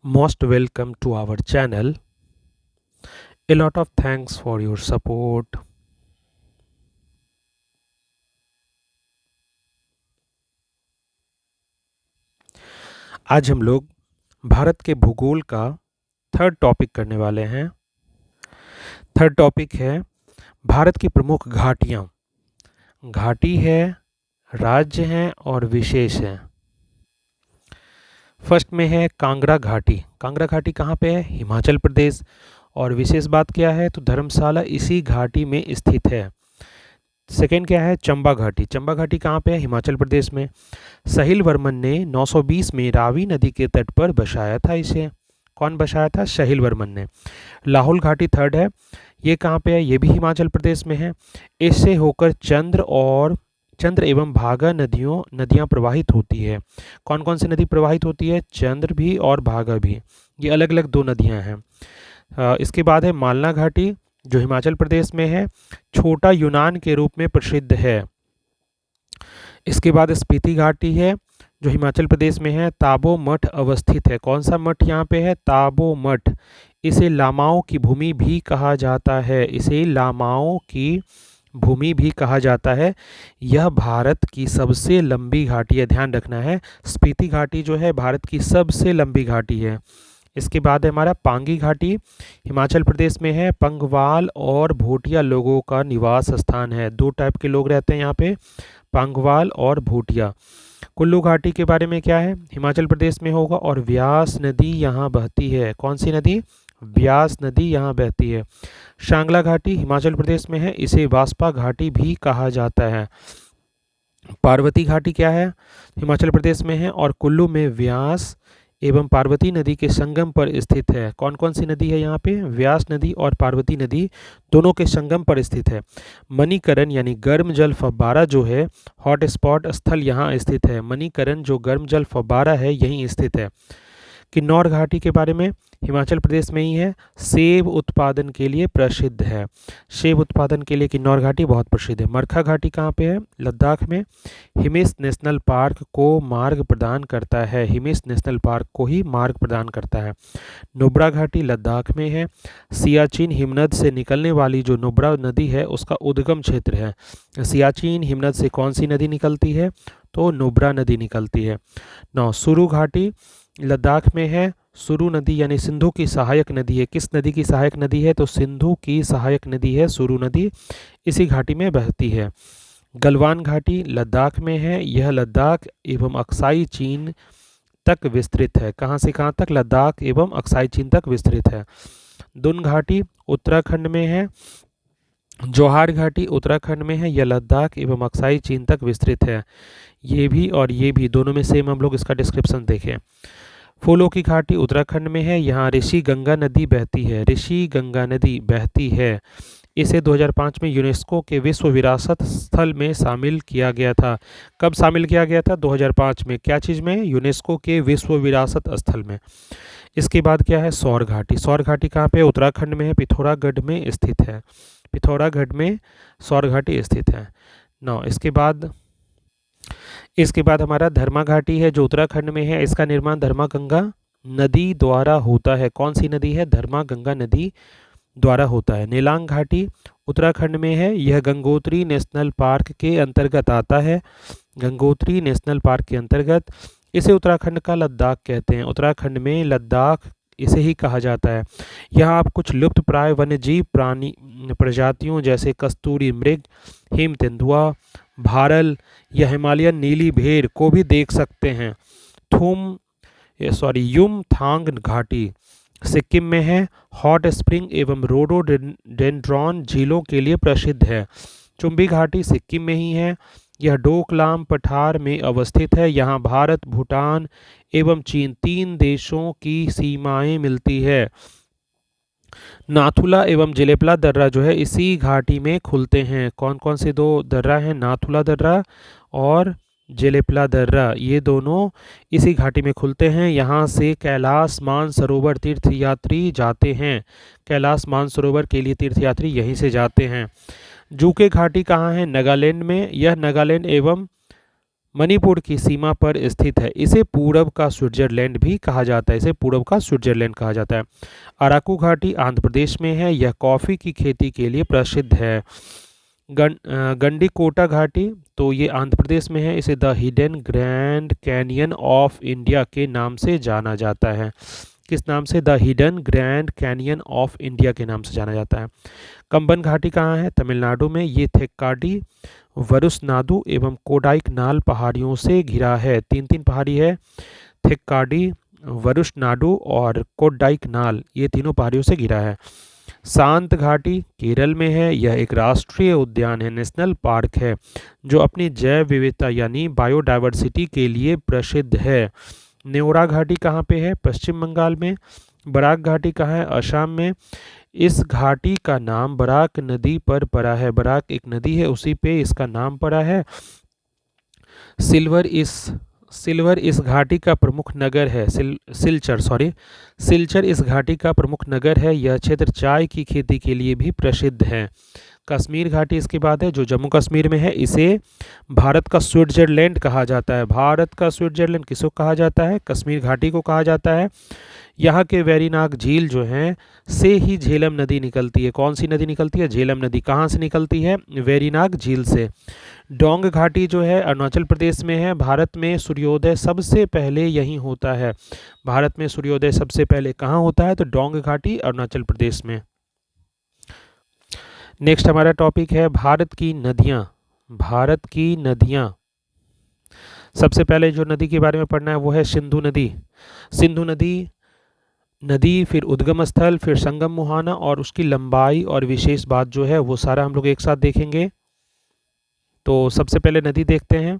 Most welcome to our channel. A lot of thanks for your support. आज हम लोग भारत के भूगोल का थर्ड टॉपिक करने वाले हैं। थर्ड टॉपिक है भारत की प्रमुख घाटियाँ। घाटी है, राज्य हैं और विशेष हैं। फर्स्ट में है कांगड़ा घाटी। कांगड़ा घाटी कहाँ पे है? हिमाचल प्रदेश। और विशेष बात क्या है? तो धर्मशाला इसी घाटी में स्थित है। सेकेंड क्या है? चंबा घाटी। चंबा घाटी कहाँ पे है? हिमाचल प्रदेश में। साहिल वर्मन ने 920 में रावी नदी के तट पर बसाया था इसे। कौन बसाया था? साहिल वर्मन ने। लाहौल घाटी थर्ड है। ये कहाँ पे है? ये भी हिमाचल प्रदेश में है। इससे होकर चंद्र एवं भागा नदियाँ प्रवाहित होती है। कौन कौन सी नदी प्रवाहित होती है? चंद्र भी और भागा भी। ये अलग अलग दो नदियाँ हैं। इसके बाद है मालना घाटी, जो हिमाचल प्रदेश में है। छोटा यूनान के रूप में प्रसिद्ध है। इसके बाद स्पीति घाटी है, जो हिमाचल प्रदेश में है। ताबो मठ अवस्थित है। कौन सा मठ यहाँ पे है? ताबो मठ। इसे लामाओं की भूमि भी कहा जाता है। इसे लामाओं की भूमि भी कहा जाता है। यह भारत की सबसे लंबी घाटी है, ध्यान रखना है। स्पीति घाटी जो है भारत की सबसे लंबी घाटी है। इसके बाद है हमारा पांगी घाटी, हिमाचल प्रदेश में है। पंगवाल और भूटिया लोगों का निवास स्थान है। दो टाइप के लोग रहते हैं यहाँ पे, पंगवाल और भूटिया। कुल्लू घाटी के बारे में क्या है? हिमाचल प्रदेश में होगा और व्यास नदी यहाँ बहती है। कौन सी नदी? व्यास नदी यहाँ बहती है। शांगला घाटी हिमाचल प्रदेश में है। इसे वास्पा घाटी भी कहा जाता है। पार्वती घाटी क्या है? हिमाचल प्रदेश में है और कुल्लू में व्यास एवं पार्वती नदी के संगम पर स्थित है। कौन कौन सी नदी है यहाँ पे? व्यास नदी और पार्वती नदी दोनों के संगम पर स्थित है। मणिकरण यानी गर्म जल फव्वारा जो है, हॉट स्पॉट स्थल यहाँ स्थित है। मणिकरण जो गर्म जल फव्वारा है यहीं स्थित है। किन्नौर घाटी के बारे में, हिमाचल प्रदेश में ही है। सेब उत्पादन के लिए प्रसिद्ध है। सेब उत्पादन के लिए किन्नौर घाटी बहुत प्रसिद्ध है। मरखा घाटी कहाँ पे है? लद्दाख में। हिमिस नेशनल पार्क को मार्ग प्रदान करता है। हिमिस नेशनल पार्क को ही मार्ग प्रदान करता है। नुब्रा घाटी लद्दाख में है। सियाचिन हिमनद से निकलने वाली जो नुब्रा नदी है उसका उद्गम क्षेत्र है। सियाचिन हिमनद से कौन सी नदी निकलती है? तो नुब्रा नदी निकलती है। नौ सुरु घाटी लद्दाख में है। सुरु नदी यानी सिंधु की सहायक नदी है। किस नदी की सहायक नदी है? तो सिंधु की सहायक नदी है सुरु नदी, इसी घाटी में बहती है। गलवान घाटी लद्दाख में है। यह लद्दाख एवं अक्साई चीन तक विस्तृत है। कहाँ से कहाँ तक? लद्दाख एवं अक्साई चीन तक विस्तृत है। दुन घाटी उत्तराखंड में है। जौहार घाटी उत्तराखंड में है। यह लद्दाख एवं अक्साई चीन तक विस्तृत है। ये भी और ये भी दोनों में सेम हम लोग इसका डिस्क्रिप्शन देखें। फूलों की घाटी उत्तराखंड में है। यहाँ ऋषि गंगा नदी बहती है। ऋषि गंगा नदी बहती है। इसे 2005 में यूनेस्को के विश्व विरासत स्थल में शामिल किया गया था। कब शामिल किया गया था? 2005 में। क्या चीज़ में? यूनेस्को के विश्व विरासत स्थल में। इसके बाद क्या है? सौर घाटी। सौर घाटी कहाँ पे? उत्तराखंड में है, पिथौरागढ़ में स्थित है। पिथौरागढ़ में सौर घाटी स्थित है। नौ इसके बाद हमारा धर्मा घाटी है, जो उत्तराखंड में है। इसका निर्माण धर्मा गंगा नदी द्वारा होता है। कौन सी नदी है? धर्मा गंगा नदी द्वारा होता है। नीलांग घाटी उत्तराखंड में है। यह गंगोत्री नेशनल पार्क के अंतर्गत आता है। गंगोत्री नेशनल पार्क के अंतर्गत। इसे उत्तराखंड का लद्दाख कहते हैं। उत्तराखंड में लद्दाख इसे ही कहा जाता है। यहाँ आप कुछ लुप्त प्राय वन्यजीव प्राणी प्रजातियों जैसे कस्तूरी मृग, हिम तेंदुआ, भारल या हिमालयन नीली भेड़ को भी देख सकते हैं। युमथांग घाटी सिक्किम में है। हॉट स्प्रिंग एवं रोडोडेंड्रॉन झीलों के लिए प्रसिद्ध है। चुम्बी घाटी सिक्किम में ही है। यह डोकलाम पठार में अवस्थित है। यहाँ भारत, भूटान एवं चीन तीन देशों की सीमाएं मिलती है। नाथुला एवं जेलेपला दर्रा जो है इसी घाटी में खुलते हैं। कौन कौन से दो दर्रा हैं? नाथुला दर्रा और जेलेपला दर्रा, ये दोनों इसी घाटी में खुलते हैं। यहाँ से कैलाश मानसरोवर तीर्थयात्री जाते हैं। कैलाश मानसरोवर के लिए तीर्थयात्री यहीं से जाते हैं। जूके घाटी कहाँ है? नागालैंड में। यह नागालैंड एवं मणिपुर की सीमा पर स्थित है। इसे पूरब का स्विट्जरलैंड भी कहा जाता है। इसे पूरब का स्विट्जरलैंड कहा जाता है। अराकू घाटी आंध्र प्रदेश में है। यह कॉफ़ी की खेती के लिए प्रसिद्ध है। गंडीकोटा घाटी, तो ये आंध्र प्रदेश में है। इसे the hidden grand canyon of India के नाम से जाना जाता है। किस नाम से? The hidden grand canyon of India के नाम से जाना जाता है। कंबन घाटी कहाँ है? तमिलनाडु में। ये थेक्काडी, वरुसनाडु एवं कोडाइकनाल पहाड़ियों से घिरा है। तीन तीन पहाड़ी है, थेक्काडी, वरुसनाडु और कोडाइकनाल, ये तीनों पहाड़ियों से घिरा है। शांत घाटी केरल में है। यह एक राष्ट्रीय उद्यान है, नेशनल पार्क है, जो अपनी जैव विविधता यानी बायोडायवर्सिटी के लिए प्रसिद्ध है। नेवरा घाटी कहाँ पे है? पश्चिम बंगाल में। बराक घाटी कहाँ है? असम में। इस घाटी का नाम बराक नदी पर पड़ा है। बराक एक नदी है, उसी पे इसका नाम पड़ा है। सिल्वर इस घाटी का प्रमुख नगर है। सिलचर इस घाटी का प्रमुख नगर है। यह क्षेत्र चाय की खेती के लिए भी प्रसिद्ध है। कश्मीर घाटी इसके बाद है, जो जम्मू कश्मीर में है। इसे भारत का स्विट्जरलैंड कहा जाता है। भारत का स्विट्जरलैंड किसको कहा जाता है? कश्मीर घाटी को कहा जाता है। यहाँ के वेरीनाग झील जो हैं से ही झेलम नदी निकलती है। कौन सी नदी निकलती है? झेलम नदी। कहाँ से निकलती है? वेरीनाग झील से। डोंग घाटी जो है अरुणाचल प्रदेश में है। भारत में सूर्योदय सबसे पहले यहीं होता है। भारत में सूर्योदय सबसे पहले कहाँ होता है? तो डोंग घाटी, अरुणाचल प्रदेश में। नेक्स्ट हमारा टॉपिक है भारत की नदियाँ। भारत की नदियाँ, सबसे पहले जो नदी के बारे में पढ़ना है वो है सिंधु नदी। सिंधु नदी फिर उद्गम स्थल, फिर संगम मुहाना और उसकी लंबाई और विशेष बात जो है वो सारा हम लोग एक साथ देखेंगे। तो सबसे पहले नदी देखते हैं।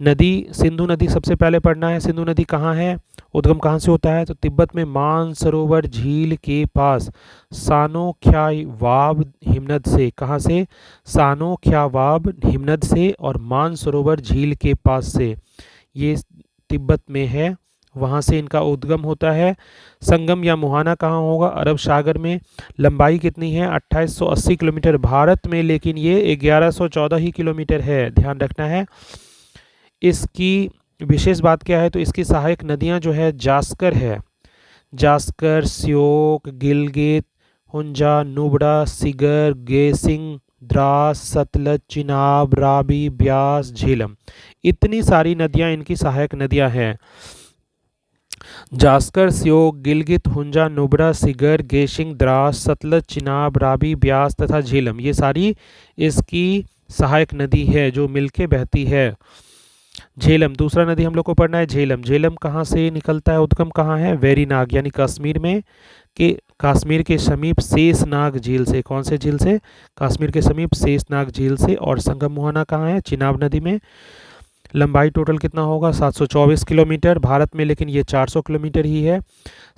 सिंधु नदी सबसे पहले पढ़ना है। सिंधु नदी कहाँ है? उद्गम कहाँ से होता है? तो तिब्बत में मानसरोवर झील के पास सानोख्यावाब हिमनद से। कहाँ से? सानोख्यावाब हिमनद से और मानसरोवर झील के पास से। ये तिब्बत में है, वहाँ से इनका उद्गम होता है। संगम या मुहाना कहाँ होगा? अरब सागर में। लंबाई कितनी है? 2880 किलोमीटर भारत में, लेकिन ये 1114 ही किलोमीटर है, ध्यान रखना है। इसकी विशेष बात क्या है? तो इसकी सहायक नदियाँ जो है जास्कर है। जास्कर, श्योक, गिलगित, हुंजा, नुब्रा, सिगर, गेसिंग, द्रास, सतलज, चिनाब, रावी, ब्यास, झेलम, इतनी सारी नदियाँ इनकी सहायक नदियाँ हैं। जास्कर, श्योक, गिलगित, हुंजा, नुब्रा, सिगर, गेशिंग, द्रास, सतलज, चिनाब, रावी, ब्यास तथा झेलम, ये सारी इसकी सहायक नदी है जो मिलके बहती है। झेलम दूसरा नदी हम लोग को पढ़ना है। झेलम कहाँ से निकलता है? उद्गम कहाँ है? वेरीनाग यानी कश्मीर में कश्मीर के समीप शेषनाग झील से। कौन से झील से? कश्मीर के समीप शेषनाग झील से। और संगम मुहाना कहाँ है? चिनाब नदी में। लंबाई टोटल कितना होगा? 724 किलोमीटर भारत में, लेकिन ये 400 किलोमीटर ही है।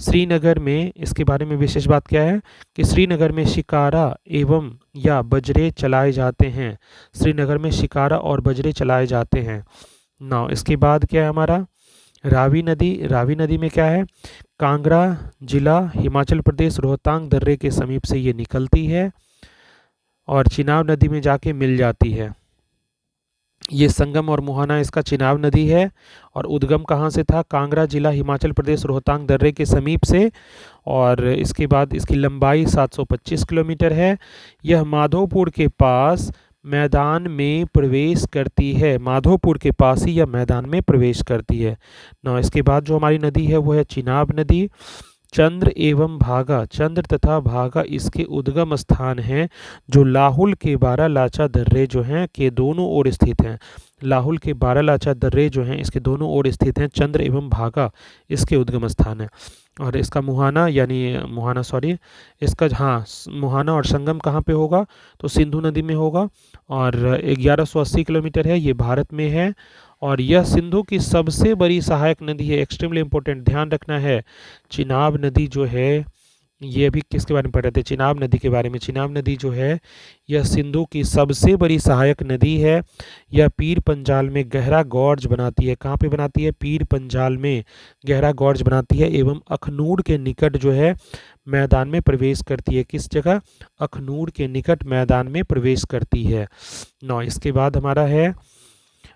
श्रीनगर में इसके बारे में विशेष बात क्या है कि श्रीनगर में शिकारा एवं या बजरे चलाए जाते हैं। श्रीनगर में शिकारा और बजरे चलाए जाते हैं। नाउ इसके बाद क्या है हमारा? रावी नदी में क्या है? कांगड़ा जिला, हिमाचल प्रदेश, रोहतांग दर्रे के समीप से ये निकलती है और चिनाब नदी में जाके मिल जाती है। ये संगम और मुहाना इसका चिनाब नदी है। और उद्गम कहाँ से था? कांगड़ा जिला, हिमाचल प्रदेश, रोहतांग दर्रे के समीप से। और इसके बाद इसकी लंबाई 725 किलोमीटर है। यह माधोपुर के पास मैदान में प्रवेश करती है। माधोपुर के पास ही यह मैदान में प्रवेश करती है। ना इसके बाद जो हमारी नदी है वो है चिनाब नदी। चंद्र तथा भागा इसके उद्गम स्थान हैं, जो लाहुल के बारालाचा दर्रे जो हैं के दोनों ओर स्थित हैं। लाहुल के बारालाचा दर्रे जो हैं इसके दोनों ओर स्थित हैं। चंद्र एवं भागा इसके उद्गम स्थान है। और इसका मुहाना मुहाना और संगम कहाँ पे होगा? तो सिंधु नदी में होगा। और 1180 किलोमीटर है, ये भारत में है। और यह सिंधु की सबसे बड़ी सहायक नदी है। एक्सट्रीमली इंपॉर्टेंट, ध्यान रखना है। चिनाब नदी जो है, ये अभी किसके बारे में पढ़ रहे थे? चिनाब नदी के बारे में। चिनाब नदी जो है यह सिंधु की सबसे बड़ी सहायक नदी है। यह पीर पंजाल में गहरा गॉर्ज बनाती है। कहाँ पे बनाती है? पीर पंजाल में गहरा गॉर्ज बनाती है एवं अखनूर के निकट जो है मैदान में प्रवेश करती है। किस जगह? अखनूर के निकट मैदान में प्रवेश करती है। नौ इसके बाद हमारा है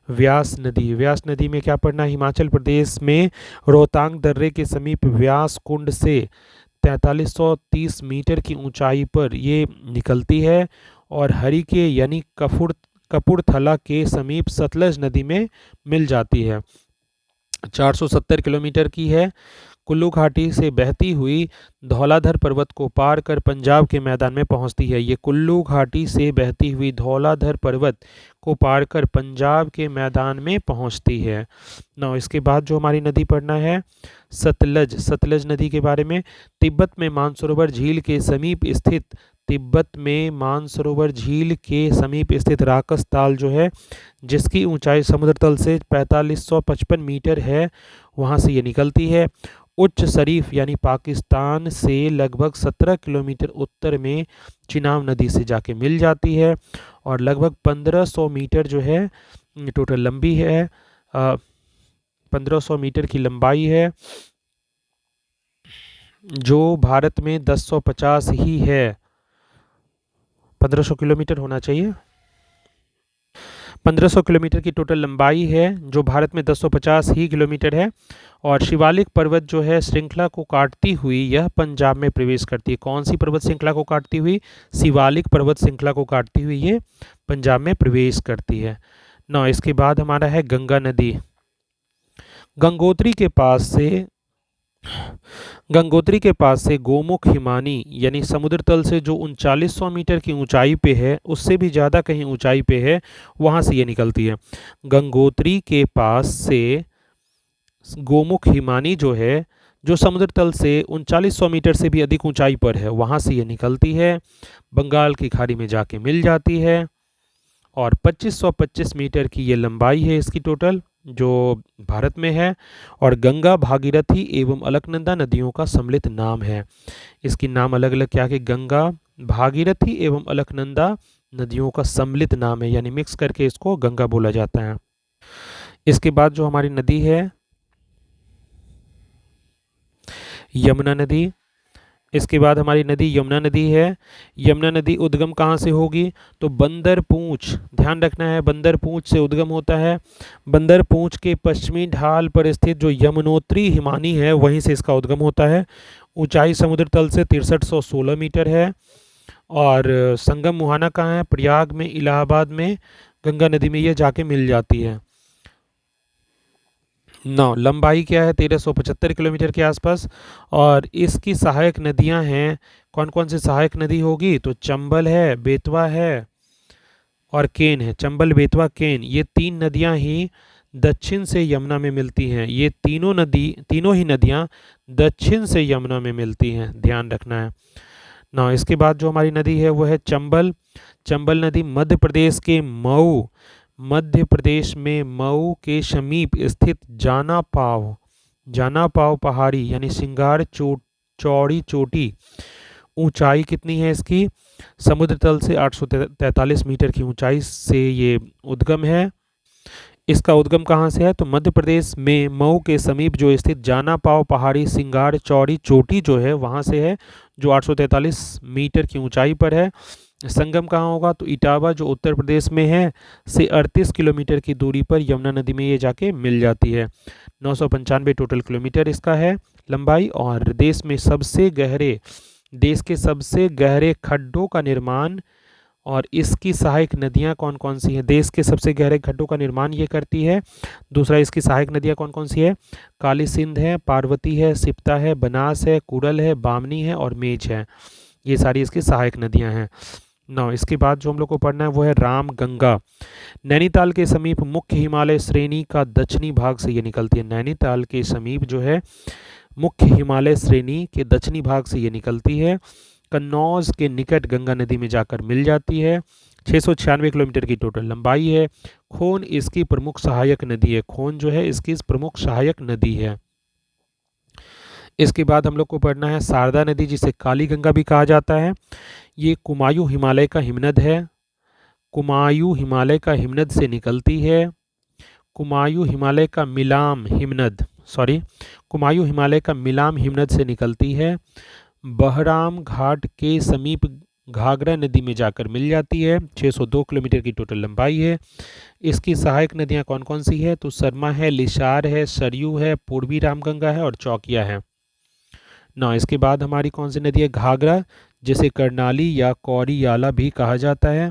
व्यास नदी में क्या पड़ना है? हिमाचल प्रदेश में रोहतांग दर्रे के समीप व्यास कुंड से 4330 मीटर की ऊंचाई पर ये निकलती है और हरिके यानी कपूरथला के समीप सतलज नदी में मिल जाती है। 470 किलोमीटर की है। कुल्लू घाटी से बहती हुई धौलाधर पर्वत को पार कर पंजाब के मैदान में पहुंचती है। ये कुल्लू घाटी से बहती हुई धौलाधर पर्वत को पार कर पंजाब के मैदान में पहुंचती है। ना इसके बाद जो हमारी नदी पड़ना है सतलज नदी के बारे में। तिब्बत में मानसरोवर झील के समीप स्थित राकस ताल जो है, जिसकी ऊंचाई समुद्र तल से 4555 मीटर है, वहां से ये निकलती है। उच्च शरीफ यानी पाकिस्तान से लगभग 17 किलोमीटर उत्तर में चिनाब नदी से जाके मिल जाती है और लगभग 1500 मीटर जो है टोटल लंबी है, 1500 मीटर की लंबाई है, जो भारत में 1050 ही है। 1500 किलोमीटर होना चाहिए। 1500 किलोमीटर की टोटल लंबाई है, जो भारत में 1050 ही किलोमीटर है। और शिवालिक पर्वत जो है श्रृंखला को काटती हुई यह पंजाब में प्रवेश करती है। कौन सी पर्वत श्रृंखला को काटती हुई? शिवालिक पर्वत श्रृंखला को काटती हुई ये पंजाब में प्रवेश करती है। ना इसके बाद हमारा है गंगा नदी। गंगोत्री के पास से गोमुख हिमानी यानी समुद्र तल से जो 3900 मीटर की ऊंचाई पे है, उससे भी ज़्यादा कहीं ऊंचाई पे है, वहाँ से ये निकलती है। गंगोत्री के पास से गोमुख हिमानी जो है, जो समुद्र तल से 3900 मीटर से भी अधिक ऊंचाई पर है, वहाँ से ये निकलती है, बंगाल की खाड़ी में जाके मिल जाती है और 2525 मीटर की ये लंबाई है इसकी टोटल, जो भारत में है। और गंगा, भागीरथी एवं अलकनंदा नदियों का सम्मिलित नाम है। इसकी नाम अलग अलग क्या है? गंगा, भागीरथी एवं अलकनंदा नदियों का सम्मिलित नाम है, यानी मिक्स करके इसको गंगा बोला जाता है। इसके बाद जो हमारी नदी है यमुना नदी। इसके बाद हमारी नदी यमुना नदी है। यमुना नदी उद्गम कहाँ से होगी? तो बंदर पूंछ, ध्यान रखना है, बंदर पूंछ से उद्गम होता है। बंदर पूंछ के पश्चिमी ढाल पर स्थित जो यमुनोत्री हिमानी है, वहीं से इसका उद्गम होता है। ऊंचाई समुद्र तल से 6316 मीटर है। और संगम मुहाना कहाँ है? प्रयाग में, इलाहाबाद में, गंगा नदी में ये जाके मिल जाती है। लंबाई क्या है? 1375 किलोमीटर के आसपास। और इसकी सहायक नदियां हैं, कौन कौन सी सहायक नदी होगी? तो चंबल है, बेतवा है और केन है। चंबल, बेतवा, केन, ये तीन नदियां ही दक्षिण से यमुना में मिलती हैं। ये तीनों ही नदियां दक्षिण से यमुना में मिलती हैं, ध्यान रखना है। इसके बाद जो हमारी नदी है वो है चंबल। चंबल नदी मध्य प्रदेश में मऊ के समीप स्थित जाना पाव पहाड़ी यानी सिंगार चौड़ी चोटी, ऊंचाई कितनी है इसकी? समुद्र तल से 843 मीटर की ऊंचाई से ये उद्गम है। इसका उद्गम कहाँ से है? तो मध्य प्रदेश में मऊ के समीप जो स्थित जाना पाव पहाड़ी सिंगार चौड़ी चोटी जो है, वहाँ से है, जो 843 मीटर की ऊंचाई पर है। संगम कहाँ होगा? तो इटावा, जो उत्तर प्रदेश में है, से 38 किलोमीटर की दूरी पर यमुना नदी में ये जाके मिल जाती है। 995 टोटल किलोमीटर इसका है लंबाई। और देश के सबसे गहरे खड्डों का निर्माण और इसकी सहायक नदियां कौन कौन सी हैं? देश के सबसे गहरे खड्डों का निर्माण ये करती है। दूसरा, इसकी सहायक नदियां कौन कौन सी है? काली सिंध है, पार्वती है, सिप्ता है, बनास है, कुड़ल है, बामनी है और मेज है। ये सारी इसकी सहायक नदियां हैं। इसके बाद जो हम लोग को पढ़ना है वो है रामगंगा। नैनीताल के समीप मुख्य हिमालय श्रेणी का दक्षिणी भाग से ये निकलती है। नैनीताल के समीप जो है मुख्य हिमालय श्रेणी के दक्षिणी भाग से ये निकलती है। कन्नौज के निकट गंगा नदी में जाकर मिल जाती है। 696 किलोमीटर की टोटल लंबाई है। खोन इसकी प्रमुख सहायक नदी है। खोन जो है इसकी प्रमुख सहायक नदी है। इसके बाद हम लोग को पढ़ना है शारदा नदी, जिसे काली गंगा भी कहा जाता है। ये कुमायूं हिमालय का हिमनद है। कुमायूं हिमालय का हिमनद से निकलती है। कुमायूं हिमालय का मिलाम हिमनद से निकलती है। बहराम घाट के समीप घाघरा नदी में जाकर मिल जाती है। 602 किलोमीटर की टोटल लंबाई है। इसकी सहायक नदियां कौन कौन सी है? तो सरमा है, लिसार है, सरयू है, पूर्वी रामगंगा है और चौकिया है ना। इसके बाद हमारी कौन सी नदी है? घाघरा, जिसे कर्नाली या कौरियाला भी कहा जाता है।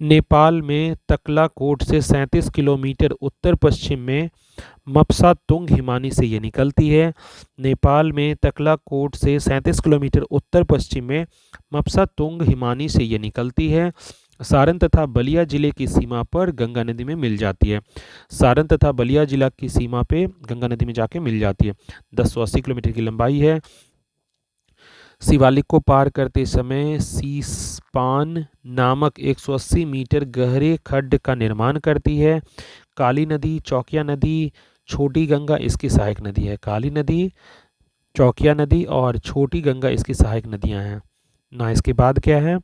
नेपाल में तकलाकोट से 37 किलोमीटर उत्तर पश्चिम में मपसा तुंग हिमानी से ये निकलती है। नेपाल में तकलाकोट से 37 किलोमीटर उत्तर पश्चिम में मपसा तुंग हिमानी से ये निकलती है। सारण तथा बलिया जिले की सीमा पर गंगा नदी में मिल जाती है। सारण तथा बलिया जिला की सीमा पे गंगा नदी में जाके मिल जाती है। 1080 किलोमीटर की लंबाई है। शिवालिक को पार करते समय सीसपान नामक 180 मीटर गहरे खड्ड का निर्माण करती है। काली नदी, चौकिया नदी, छोटी गंगा इसकी सहायक नदी है। काली नदी, चौकिया नदी और छोटी गंगा इसकी सहायक नदियां हैं ना। इसके बाद क्या है?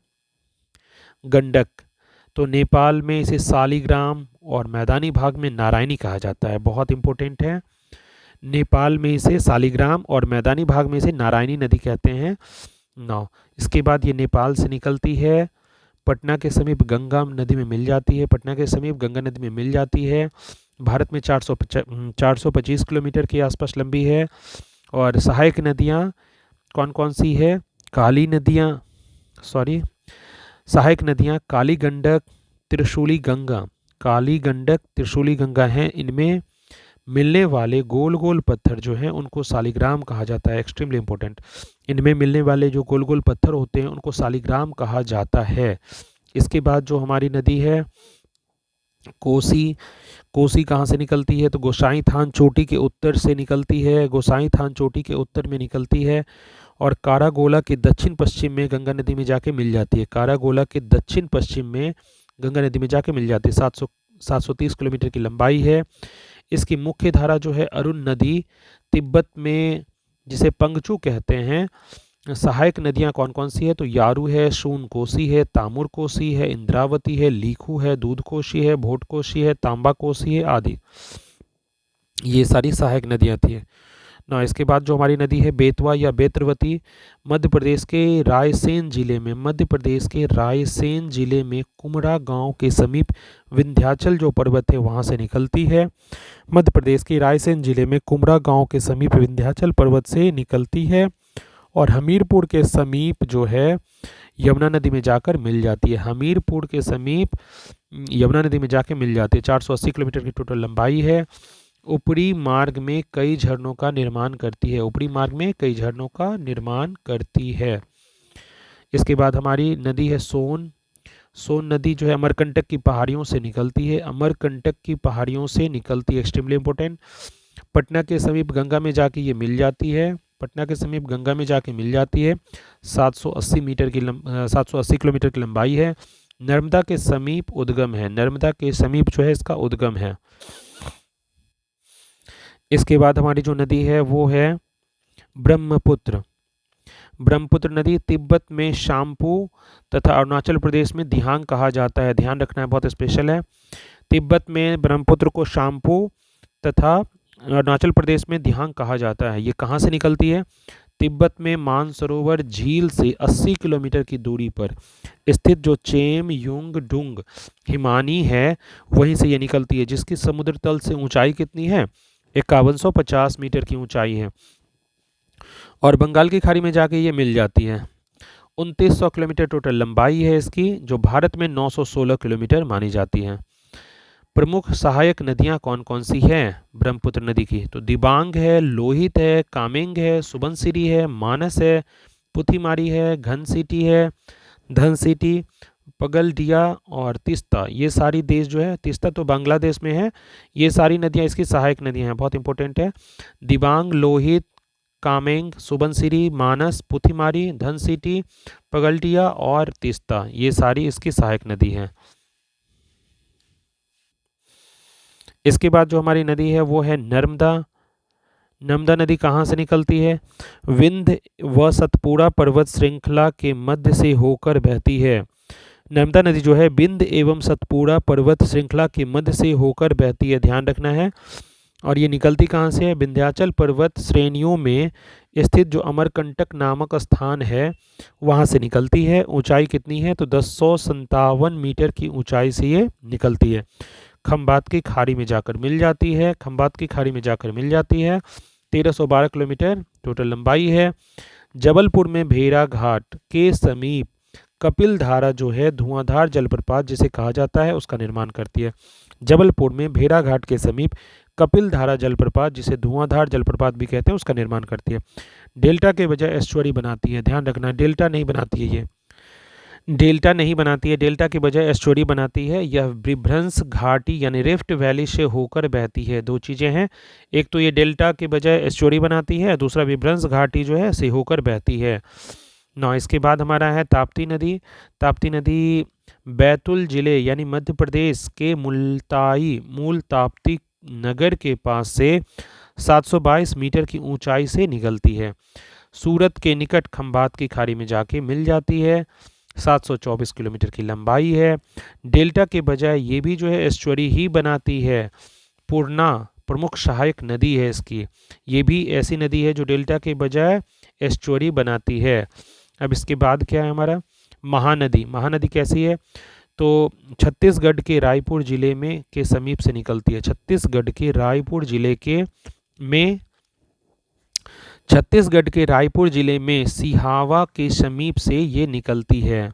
गंडक। तो नेपाल में इसे सालीग्राम और मैदानी भाग में नारायणी कहा जाता है। बहुत इंपॉर्टेंट है। नेपाल में इसे सालीग्राम और मैदानी भाग में इसे नारायणी नदी कहते हैं ना। इसके बाद ये नेपाल से निकलती है, पटना के समीप गंगा नदी में मिल जाती है। पटना के समीप गंगा नदी में मिल जाती है। भारत में 425 किलोमीटर के आसपास लंबी है। और सहायक नदियाँ कौन कौन सी है? सहायक नदियाँ काली गंडक, त्रिशूली गंगा। काली गंडक, त्रिशूली गंगा हैं। इनमें मिलने वाले गोल गोल पत्थर जो हैं उनको सालीग्राम कहा जाता है। Extremely important. इनमें मिलने वाले जो गोल गोल पत्थर होते हैं उनको सालीग्राम कहा जाता है। इसके बाद जो हमारी नदी है कोसी। कोसी कहाँ से निकलती है? तो गोसाई थान चोटी के उत्तर से निकलती है। गोसाई थान चोटी के उत्तर में निकलती है और कारागोला के दक्षिण पश्चिम में गंगा नदी में जाके मिल जाती है। कारागोला के दक्षिण पश्चिम में गंगा नदी में जाके मिल जाती है। 730 किलोमीटर की लंबाई है। इसकी मुख्य धारा जो है अरुण नदी, तिब्बत में जिसे पंगचू कहते हैं। सहायक नदियां कौन कौन सी है? तो यारू है, शून कोसी है, तामुर कोसी है, इंद्रावती है, लीखू है, दूध कोशी है, भोट कोशी है, तांबा कोसी है आदि। ये सारी सहायक नदियां थी ना। इसके बाद जो हमारी नदी है बेतवा या बेत्रवती, मध्य प्रदेश के रायसेन जिले में कुमरा गांव के समीप विंध्याचल जो पर्वत है वहां से निकलती है। मध्य प्रदेश के रायसेन जिले में कुमरा गांव के समीप विंध्याचल पर्वत से निकलती है और हमीरपुर के समीप जो है यमुना नदी में जाकर मिल जाती है। हमीरपुर के समीप यमुना नदी में जाकर मिल जाती है। 480 किलोमीटर की टोटल लंबाई है। ऊपरी मार्ग में कई झरनों का निर्माण करती है। ऊपरी मार्ग में कई झरनों का निर्माण करती है। इसके बाद हमारी नदी है सोन। सोन नदी जो है अमरकंटक की पहाड़ियों से निकलती है। अमरकंटक की पहाड़ियों से निकलती है। Extremely important. पटना के समीप गंगा में जाके ये मिल जाती है। पटना के समीप गंगा में जाके मिल जाती है। 780 किलोमीटर की लंबाई है। नर्मदा के समीप उद्गम है। नर्मदा के समीप जो है इसका उद्गम है। इसके बाद हमारी जो नदी है वो है ब्रह्मपुत्र। ब्रह्मपुत्र नदी तिब्बत में शाम्पू तथा अरुणाचल प्रदेश में दिहांग कहा जाता है। ध्यान रखना है, बहुत स्पेशल है। तिब्बत में ब्रह्मपुत्र को शाम्पू तथा अरुणाचल प्रदेश में दिहांग कहा जाता है। ये कहाँ से निकलती है? तिब्बत में मानसरोवर झील से 80 किलोमीटर की दूरी पर स्थित जो चेम युंग डुंग हिमानी है वहीं से ये निकलती है, जिसकी समुद्र तल से ऊंचाई कितनी है? 5150 मीटर की ऊंचाई है और बंगाल की खाड़ी में जाके ये मिल जाती है। 2900 किलोमीटर टोटल लंबाई है इसकी, जो भारत में 916 किलोमीटर मानी जाती है। प्रमुख सहायक नदियां कौन कौन सी हैं ब्रह्मपुत्र नदी की? तो दिबांग है, लोहित है, कामेंग है, सुबनसिरी है, मानस है, पुथिमारी है, घनसिटी है, धनसिटी, पगलडिया और तीस्ता। ये सारी देश जो है, तीस्ता तो बांग्लादेश में है, ये सारी नदियां इसकी सहायक नदियां हैं। बहुत इंपॉर्टेंट है। दिबांग, लोहित, कामेंग, सुबनसिरी, मानस, पुथिमारी, धनसिटी, पगलडिया और तीस्ता, ये सारी इसकी सहायक नदी हैं। इसके बाद जो हमारी नदी है वो है नर्मदा। नर्मदा नदी कहाँ से निकलती है? विंध्य व सतपुड़ा पर्वत श्रृंखला के मध्य से होकर बहती है। नर्मदा नदी जो है विंध्य एवं सतपुड़ा पर्वत श्रृंखला के मध्य से होकर बहती है, ध्यान रखना है। और ये निकलती कहाँ से है? विंध्याचल पर्वत श्रेणियों में स्थित जो अमरकंटक नामक स्थान है वहाँ से निकलती है। ऊंचाई कितनी है? तो 1057 मीटर की ऊंचाई से ये निकलती है। खंबात की खाड़ी में जाकर मिल जाती है। खंबात की खाड़ी में जाकर मिल जाती है। 1312 किलोमीटर टोटल लंबाई है। जबलपुर में भेड़ा घाट के समीप कपिल धारा जो है धुआंधार जलप्रपात जिसे कहा जाता है उसका निर्माण करती है। जबलपुर में भेड़ा घाट के समीप कपिल धारा जलप्रपात जिसे धुआंधार जलप्रपात भी कहते हैं उसका निर्माण करती है। डेल्टा के बजाय एस्चुअरी बनाती है। ध्यान रखना, डेल्टा नहीं बनाती है ये, डेल्टा नहीं बनाती है, डेल्टा के बजाय एस्चुअरी बनाती है। यह विभ्रंश घाटी यानी रिफ्ट वैली से होकर बहती है। दो चीज़ें हैं, एक तो ये डेल्टा के बजाय एस्चुअरी बनाती है, दूसरा विभ्रंश घाटी जो है से होकर बहती है। नौ, इसके बाद हमारा है ताप्ती नदी। ताप्ती नदी बैतूल जिले यानी मध्य प्रदेश के मूल ताप्ती नगर के पास से 722 मीटर की ऊंचाई से निकलती है। सूरत के निकट खंबात की खाड़ी में जाके मिल जाती है। 724 किलोमीटर की लंबाई है। डेल्टा के बजाय ये भी जो है एस्चुअरी ही बनाती है। पूर्णा प्रमुख सहायक नदी है इसकी। ये भी ऐसी नदी है जो डेल्टा के बजाय एस्चुअरी बनाती है। अब इसके बाद क्या है हमारा? महानदी। महानदी कैसी है? तो छत्तीसगढ़ के रायपुर जिले में के समीप से निकलती है। छत्तीसगढ़ के रायपुर जिले में सिहावा के समीप से ये निकलती है।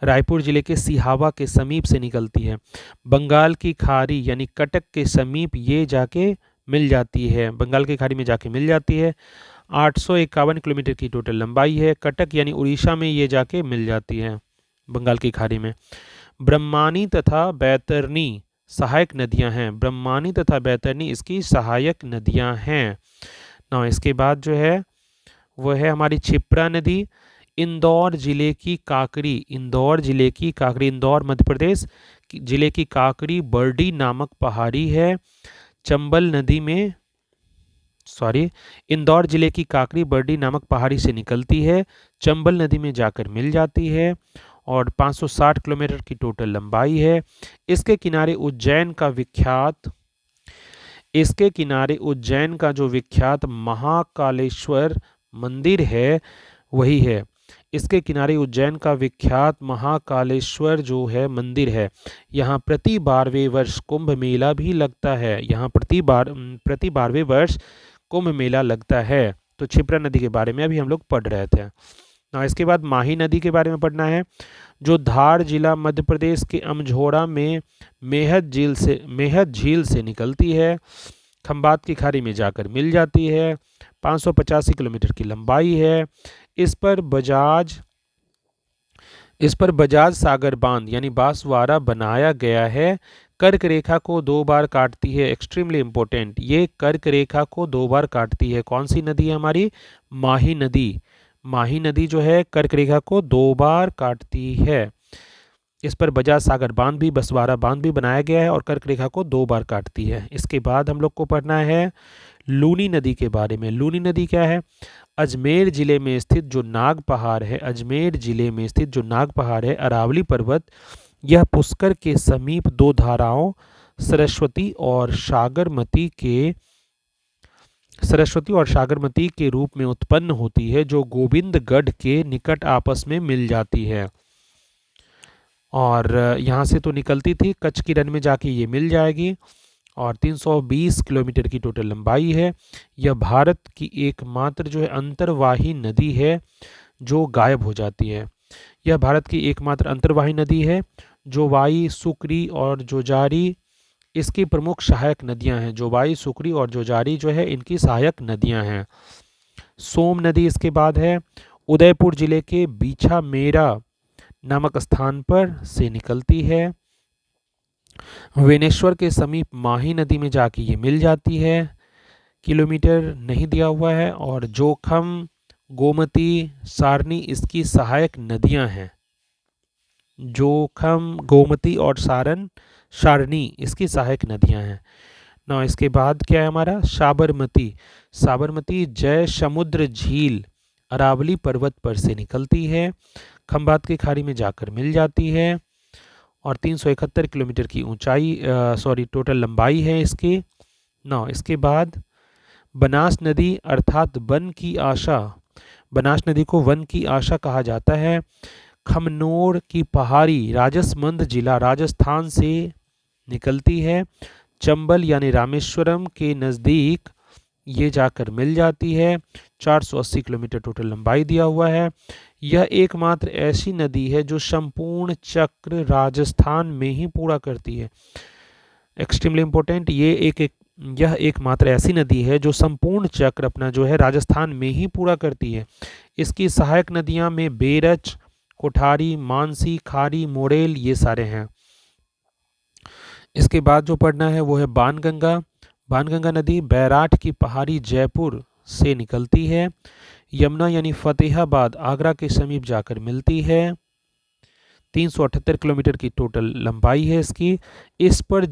रायपुर जिले के सिहावा के समीप से निकलती है। बंगाल की खाड़ी यानी कटक के समीप ये जाके मिल जाती है। बंगाल की खाड़ी में जाके मिल जाती है। 851 किलोमीटर की टोटल लंबाई है। कटक यानी उड़ीसा में ये जाके मिल जाती है बंगाल की खाड़ी में। ब्रह्मानी तथा बैतरनी सहायक नदियां हैं। ब्रह्मानी तथा बैतरनी इसकी सहायक नदियां हैं। ना इसके बाद जो है वह है हमारी क्षिप्रा नदी। इंदौर जिले की काकरी, इंदौर मध्य प्रदेश जिले की काकरी बर्डी नामक पहाड़ी है। इंदौर जिले की काकरी बर्डी नामक पहाड़ी से निकलती है। चंबल नदी में जाकर मिल जाती है और 560 किलोमीटर की टोटल लंबाई है। इसके किनारे उज्जैन का जो विख्यात महाकालेश्वर मंदिर है वही है। इसके किनारे उज्जैन का विख्यात महाकालेश्वर जो है मंदिर है। यहाँ प्रति 12वें वर्ष कुंभ मेला भी लगता है। यहाँ प्रति 12वें वर्ष कुंभ मेला लगता है। तो क्षिप्रा नदी के बारे में अभी हम लोग पढ़ रहे थे। ना इसके बाद माही नदी के बारे में पढ़ना है, जो धार जिला मध्य प्रदेश के अमझोड़ा में मेहद झील से निकलती है। खंबात की खाड़ी में जाकर मिल जाती है। 585 किलोमीटर की लंबाई है। इस पर बजाज सागर बांध यानी बांसवाड़ा बनाया गया है। कर्क रेखा को 2 बार काटती है। एक्सट्रीमली इंपॉर्टेंट, ये कर्क रेखा को 2 बार काटती है। कौन सी नदी है हमारी? माही नदी। माही नदी जो है कर्क रेखा को 2 बार काटती है। इस पर बजाज सागर बांध भी, बसवाड़ा बांध भी बनाया गया है और कर्क रेखा को 2 बार काटती है। इसके बाद हम लोग को पढ़ना है लूनी नदी के बारे में। लूनी नदी क्या है? अजमेर जिले में स्थित जो नाग पहाड़ है, अरावली पर्वत, यह पुष्कर के समीप 2 धाराओं सरस्वती और सागरमती के रूप में उत्पन्न होती है, जो गोविंदगढ़ के निकट आपस में मिल जाती है। और यहाँ से तो निकलती थी, कच्छ की रण में जाके ये मिल जाएगी और 320 किलोमीटर की टोटल लंबाई है। यह भारत की एकमात्र जो है अंतर्वाही नदी है जो गायब हो जाती है। यह भारत की एकमात्र अंतर्वाही नदी है। जोवाई, सुकरी और जोजारी इसकी प्रमुख सहायक नदियां हैं। जोवाई, सुकरी और जोजारी जो है इनकी सहायक नदियां हैं। सोम नदी इसके बाद है। उदयपुर जिले के बीछा मेरा नामक स्थान पर से निकलती है। वेनेश्वर के समीप माही नदी में जाके ये मिल जाती है। किलोमीटर नहीं दिया हुआ है। और जोखम, गोमती, सारनी इसकी सहायक नदियां हैं। जोखम, गोमती और सारनी इसकी सहायक नदियां हैं। ना इसके बाद क्या है हमारा? साबरमती जय समुद्र झील अरावली पर्वत पर से निकलती है। खंबात की खाड़ी में जाकर मिल जाती है और 371 किलोमीटर की टोटल लंबाई है इसकी। ना इसके बाद बनास नदी अर्थात वन की आशा, बनास नदी को वन की आशा कहा जाता है। खमनोर की पहाड़ी राजसमंद जिला राजस्थान से निकलती है। चंबल यानी रामेश्वरम के नज़दीक ये जाकर मिल जाती है। 480 किलोमीटर टोटल लंबाई दिया हुआ है। यह एकमात्र ऐसी नदी है जो संपूर्ण चक्र राजस्थान में ही पूरा करती है। एक्सट्रीमली इम्पोर्टेंट, यह एकमात्र ऐसी नदी है जो संपूर्ण चक्र अपना जो है राजस्थान में ही पूरा करती है। इसकी सहायक नदियां में बेरच, कोठारी, मानसी, खारी, मोरेल ये सारे हैं। इसके बाद जो पढ़ना है वो है बाणगंगा। बाणगंगा नदी बैराठ की पहाड़ी जयपुर से निकलती है। यमुना यानी फतेहाबाद आगरा के समीप जाकर मिलती है। 378 किलोमीटर की टोटल लंबाई है इसकी। इस पर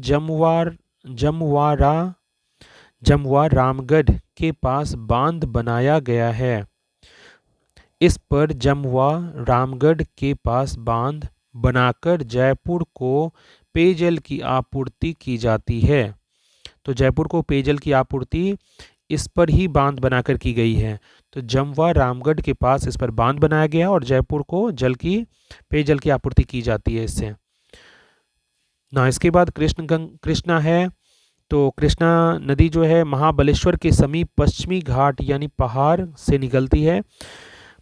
जमवा रामगढ़ के पास बांध बनाया गया है। इस पर जमवा रामगढ़ के पास बांध बनाकर जयपुर को पेयजल की आपूर्ति की जाती है। तो जयपुर को पेयजल की आपूर्ति इस पर ही बांध बनाकर की गई है। तो जमवा रामगढ़ के पास इस पर बांध बनाया गया और जयपुर को पेयजल की आपूर्ति की जाती है इससे ना। इसके बाद कृष्णा है। तो कृष्णा नदी जो है महाबलेश्वर के समीप पश्चिमी घाट यानी पहाड़ से निकलती है।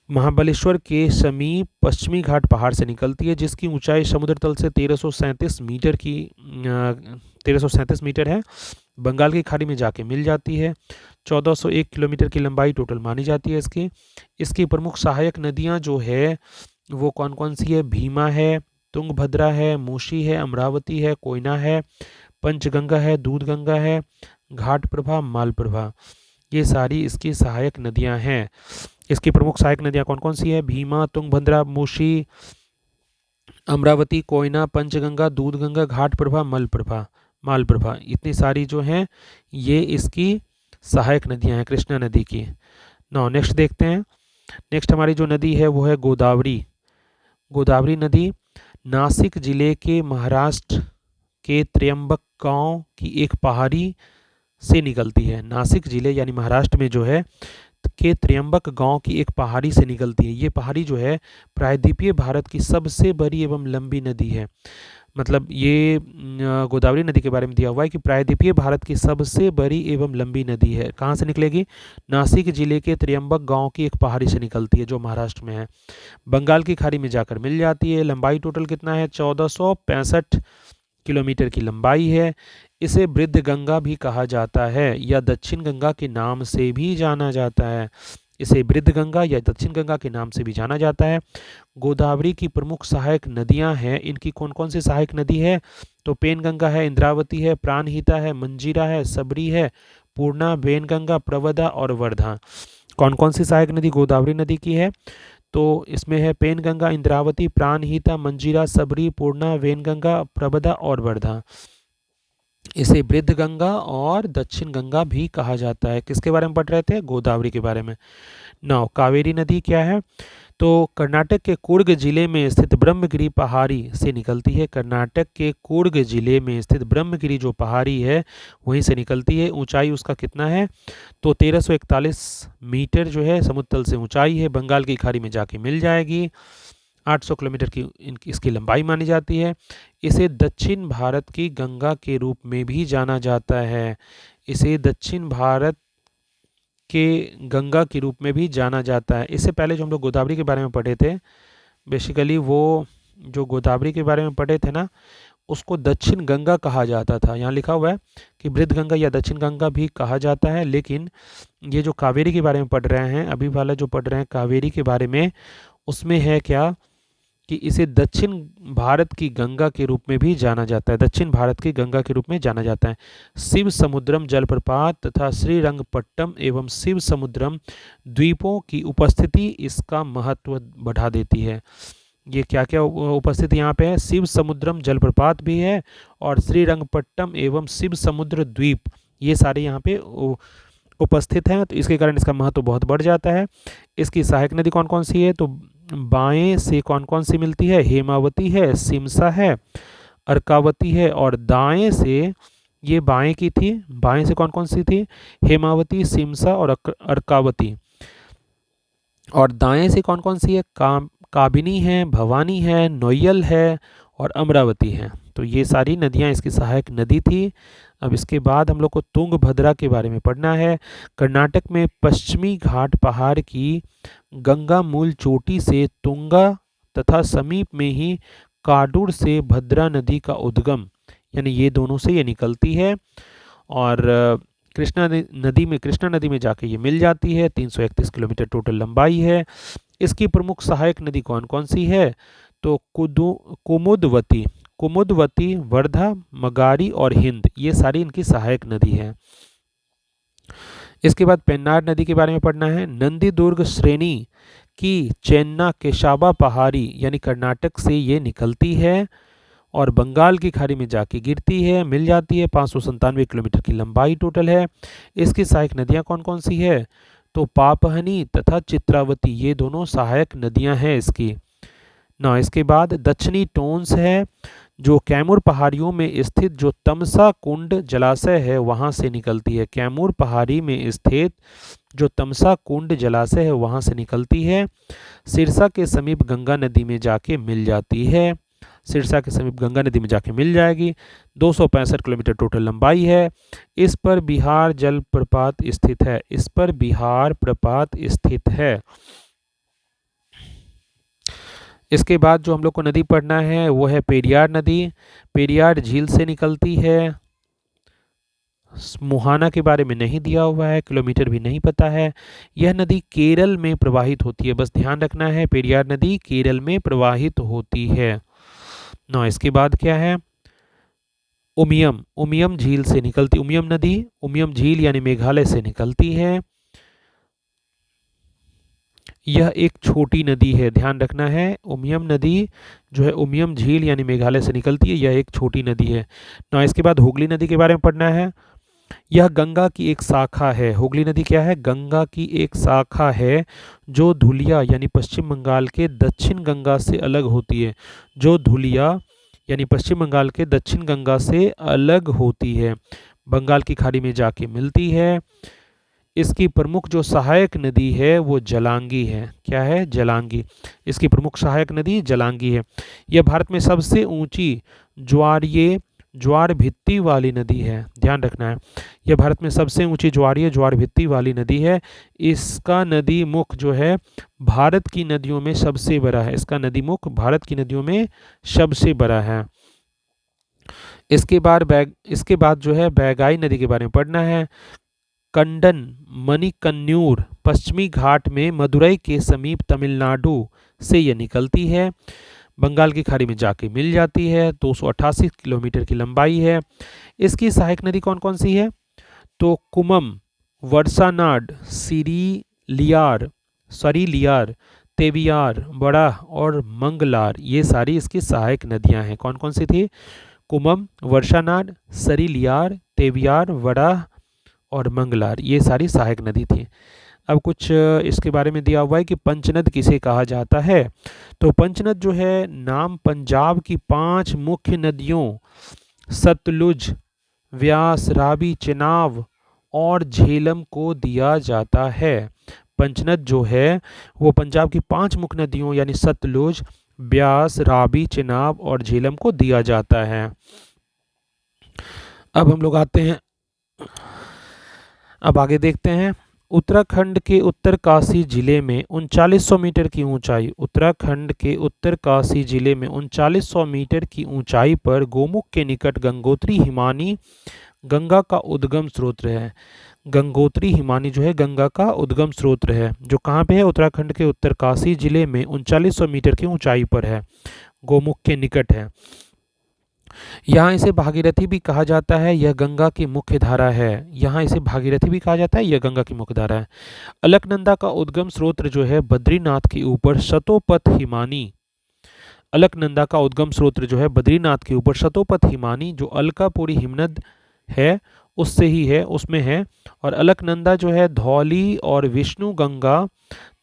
महाबलेश्वर के समीप पश्चिमी घाट पहाड़ से निकलती है, जिसकी ऊंचाई समुद्र तल से 1337 मीटर है। बंगाल की खाड़ी में जाके मिल जाती है। 1401 किलोमीटर की लंबाई टोटल मानी जाती है इसकी। इसकी प्रमुख सहायक नदियां जो है वो कौन कौन सी है? भीमा है, तुंगभद्रा है, मूशी है, अमरावती है, कोयना है, पंचगंगा है, दूधगंगा है, घाटप्रभा, मालप्रभा, ये सारी इसकी सहायक नदियां हैं। इसकी प्रमुख सहायक नदियां कौन कौन सी है? भीमा, तुंगभद्रा, मूशी, अमरावती, कोयना, पंचगंगा, दूधगंगा, घाटप्रभा, मालप्रभा, इतनी सारी जो हैं ये इसकी सहायक नदियां हैं कृष्णा नदी की। नाउ नेक्स्ट देखते हैं। नेक्स्ट हमारी जो नदी है वो है गोदावरी। गोदावरी नदी नासिक जिले के महाराष्ट्र के त्र्यंबक गांव की एक पहाड़ी से निकलती है। नासिक जिले यानी महाराष्ट्र में जो है के त्र्यंबक गांव की एक पहाड़ी से निकलती है। ये पहाड़ी जो है प्रायद्वीपीय भारत की सबसे बड़ी एवं लंबी नदी है। मतलब ये गोदावरी नदी के बारे में दिया हुआ है कि प्रायद्वीपीय भारत की सबसे बड़ी एवं लंबी नदी है। कहाँ से निकलेगी? नासिक जिले के त्र्यंबक गांव की एक पहाड़ी से निकलती है जो महाराष्ट्र में है। बंगाल की खाड़ी में जाकर मिल जाती है। लंबाई टोटल कितना है? 1465 किलोमीटर की लंबाई है। इसे वृद्ध गंगा भी कहा जाता है या दक्षिण गंगा के नाम से भी जाना जाता है। इसे वृद्ध गंगा या दक्षिण गंगा के नाम से भी जाना जाता है। गोदावरी की प्रमुख सहायक नदियां हैं। इनकी कौन कौन सी सहायक नदी है? तो पेनगंगा है, इंद्रावती है, प्राणहिता है, मंजीरा है, सबरी है, पूर्णा, वेनगंगा, प्रवदा और वर्धा। कौन कौन सी सहायक नदी गोदावरी नदी की है? तो इसमें है पेनगंगा, इंद्रावती, प्राणहिता, मंजीरा, सबरी, पूर्णा, वेनगंगा, प्रवदा और वर्धा। इसे वृद्ध गंगा और दक्षिण गंगा भी कहा जाता है। किसके बारे में पढ़ रहे थे? गोदावरी के बारे में। नाउ कावेरी नदी क्या है? तो कर्नाटक के कुर्ग जिले में स्थित ब्रह्मगिरी पहाड़ी से निकलती है। कर्नाटक के कुर्ग जिले में स्थित ब्रह्मगिरी जो पहाड़ी है वहीं से निकलती है। ऊंचाई उसका कितना है? तो 1341 मीटर जो है समुद्र तल से ऊंचाई है। बंगाल की खाड़ी में जाके मिल जाएगी। 800 किलोमीटर की इसकी लंबाई मानी जाती है। इसे दक्षिण भारत की गंगा के रूप में भी जाना जाता है। इसे दक्षिण भारत के गंगा के रूप में भी जाना जाता है। इससे पहले जो हम लोग गोदावरी के बारे में पढ़े थे, बेसिकली वो जो गोदावरी के बारे में पढ़े थे ना, उसको दक्षिण गंगा कहा जाता था। यहाँ लिखा हुआ है कि वृद्ध गंगा या दक्षिण गंगा भी कहा जाता है। लेकिन ये जो कावेरी के बारे में पढ़ रहे हैं, अभी वाला जो पढ़ रहे हैं कावेरी के बारे में, उसमें है क्या कि इसे दक्षिण भारत की गंगा के रूप में भी जाना जाता है। दक्षिण भारत की गंगा के रूप में जाना जाता है। शिव समुद्रम जलप्रपात तथा श्रीरंगपट्टम एवं शिव समुद्रम द्वीपों की उपस्थिति इसका महत्व बढ़ा देती है। ये क्या क्या उपस्थिति यहाँ पे है? शिव समुद्रम जलप्रपात भी है और श्रीरंगपट्टम एवं शिव समुद्र द्वीप, ये सारे यहाँ पे उपस्थित हैं। तो इसके कारण इसका महत्व बहुत बढ़ जाता है। इसकी सहायक नदी कौन कौन सी है? तो बाएं से कौन कौन सी मिलती है? हेमावती है, सिमसा है, अर्कावती है और दाएं से ये बाएं की थी। बाएं से कौन कौन सी थी? हेमावती, सिमसा और अर्कावती। और दाएं से कौन कौन सी है? काबिनी है, भवानी है, नोय्यल है और अमरावती है। तो ये सारी नदियां इसकी सहायक नदी थी। अब इसके बाद हम लोग को तुंगभद्रा के बारे में पढ़ना है। कर्नाटक में पश्चिमी घाट पहाड़ की गंगा मूल चोटी से तुंगा तथा समीप में ही काडूर से भद्रा नदी का उद्गम, यानी ये दोनों से ये निकलती है और कृष्णा नदी में जाके ये मिल जाती है। 331 किलोमीटर टोटल लंबाई है। इसकी प्रमुख सहायक नदी कौन कौन सी है? तो कुमुदवती, वर्धा, मगारी और हिंद, ये सारी इनकी सहायक नदी है। इसके बाद पेन्नार नदी के बारे में पढ़ना है। नंदी दुर्ग श्रेणी की चेन्ना केशाबा पहाड़ी यानी कर्नाटक से ये निकलती है और बंगाल की खाड़ी में जाके गिरती है, मिल जाती है। 597 किलोमीटर की लंबाई टोटल है। इसकी सहायक नदियां कौन कौन सी है? तो पापहनी तथा चित्रावती, ये दोनों सहायक नदियां हैं इसकी। ना इसके बाद दक्षिणी टोंस है, जो कैमूर पहाड़ियों में स्थित जो तमसा कुंड जलाशय है वहां से निकलती है। कैमूर पहाड़ी में स्थित जो तमसा कुंड जलाशय है वहां से निकलती है। सिरसा के समीप गंगा नदी में जाके मिल जाती है। सिरसा के समीप गंगा नदी में जाके मिल जाएगी। 265 किलोमीटर टोटल लंबाई है। इस पर बिहार जल प्रपात स्थित है। इस पर बिहार प्रपात स्थित है। इसके बाद जो हम लोग को नदी पढ़ना है वो है पेरियार नदी। पेरियार झील से निकलती है। मुहाना के बारे में नहीं दिया हुआ है, किलोमीटर भी नहीं पता है। यह नदी केरल में प्रवाहित होती है, बस ध्यान रखना है पेरियार नदी केरल में प्रवाहित होती है। ना इसके बाद क्या है? उमियम झील से निकलती, उमियम नदी उमियम झील यानी मेघालय से निकलती है। यह एक छोटी नदी है, ध्यान रखना है। उमियम नदी जो है उमियम झील यानी मेघालय से निकलती है, यह एक छोटी नदी है। ना इसके बाद हुगली नदी के बारे में पढ़ना है। यह गंगा की एक शाखा है। हुगली नदी क्या है? गंगा की एक शाखा है जो धुलिया यानी पश्चिम बंगाल के दक्षिण गंगा से अलग होती है। जो धुलिया यानी पश्चिम बंगाल के दक्षिण गंगा से अलग होती है, बंगाल की खाड़ी में जाके मिलती है। इसकी प्रमुख जो सहायक नदी है वो जलांगी है। क्या है? जलांगी। इसकी प्रमुख सहायक नदी जलांगी है। यह भारत में सबसे ऊंची ज्वार भित्ति वाली नदी है, ध्यान रखना है। यह भारत में सबसे ऊंची ज्वार भित्ति वाली नदी है। इसका नदी मुख जो है भारत की नदियों में सबसे बड़ा है। इसका नदी मुख भारत की नदियों में सबसे बड़ा है। इसके बाद जो है बैगाई नदी के बारे में पढ़ना है। कंडन मणिकन्नूर पश्चिमी घाट में मदुरई के समीप तमिलनाडु से यह निकलती है, बंगाल की खाड़ी में जाके मिल जाती है। 288 किलोमीटर की लंबाई है। इसकी सहायक नदी कौन कौन सी है? तो कुमम, वर्षानाड, सरीलियार, तेवियार, बड़ा और मंगलार, ये सारी इसकी सहायक नदियां हैं। कौन कौन सी थी? कुमम, वर्षानाड, सरीलियार, तेवियार, बड़ा और मंगलार, ये सारी सहायक नदी थी। अब कुछ इसके बारे में दिया हुआ है कि पंचनद किसे कहा जाता है। तो पंचनद जो है नाम पंजाब की 5 मुख्य नदियों सतलुज, व्यास, रावी, चेनाब और झेलम को दिया जाता है। पंचनद जो है वो पंजाब की 5 मुख्य नदियों यानी सतलुज, व्यास, रावी, चेनाब और झेलम को दिया जाता है। अब हम लोग आते हैं, अब आगे देखते हैं। उत्तराखंड के उत्तरकाशी जिले में 3900 मीटर की ऊंचाई, उत्तराखंड के उत्तरकाशी जिले में 3900 मीटर की ऊंचाई पर गोमुख के निकट गंगोत्री हिमानी गंगा का उद्गम स्रोत है। गंगोत्री हिमानी जो है गंगा का उद्गम स्रोत है, जो कहाँ पे है? उत्तराखंड के उत्तरकाशी जिले में 3900 मीटर की ऊंचाई पर है, गोमुख के निकट है। यहाँ इसे भागीरथी भी कहा जाता है, यह गंगा की मुख्य धारा है। यहाँ इसे भागीरथी भी कहा जाता है, यह गंगा की मुख्य धारा है। अलकनंदा का उद्गम स्रोत जो है बद्रीनाथ के ऊपर शतोपथ हिमानी, अलकनंदा का उद्गम स्रोत जो है बद्रीनाथ के ऊपर शतोपथ हिमानी जो अलकापुरी हिमनद है उससे ही है, उसमें है। और अलकनंदा जो है धौली और विष्णु गंगा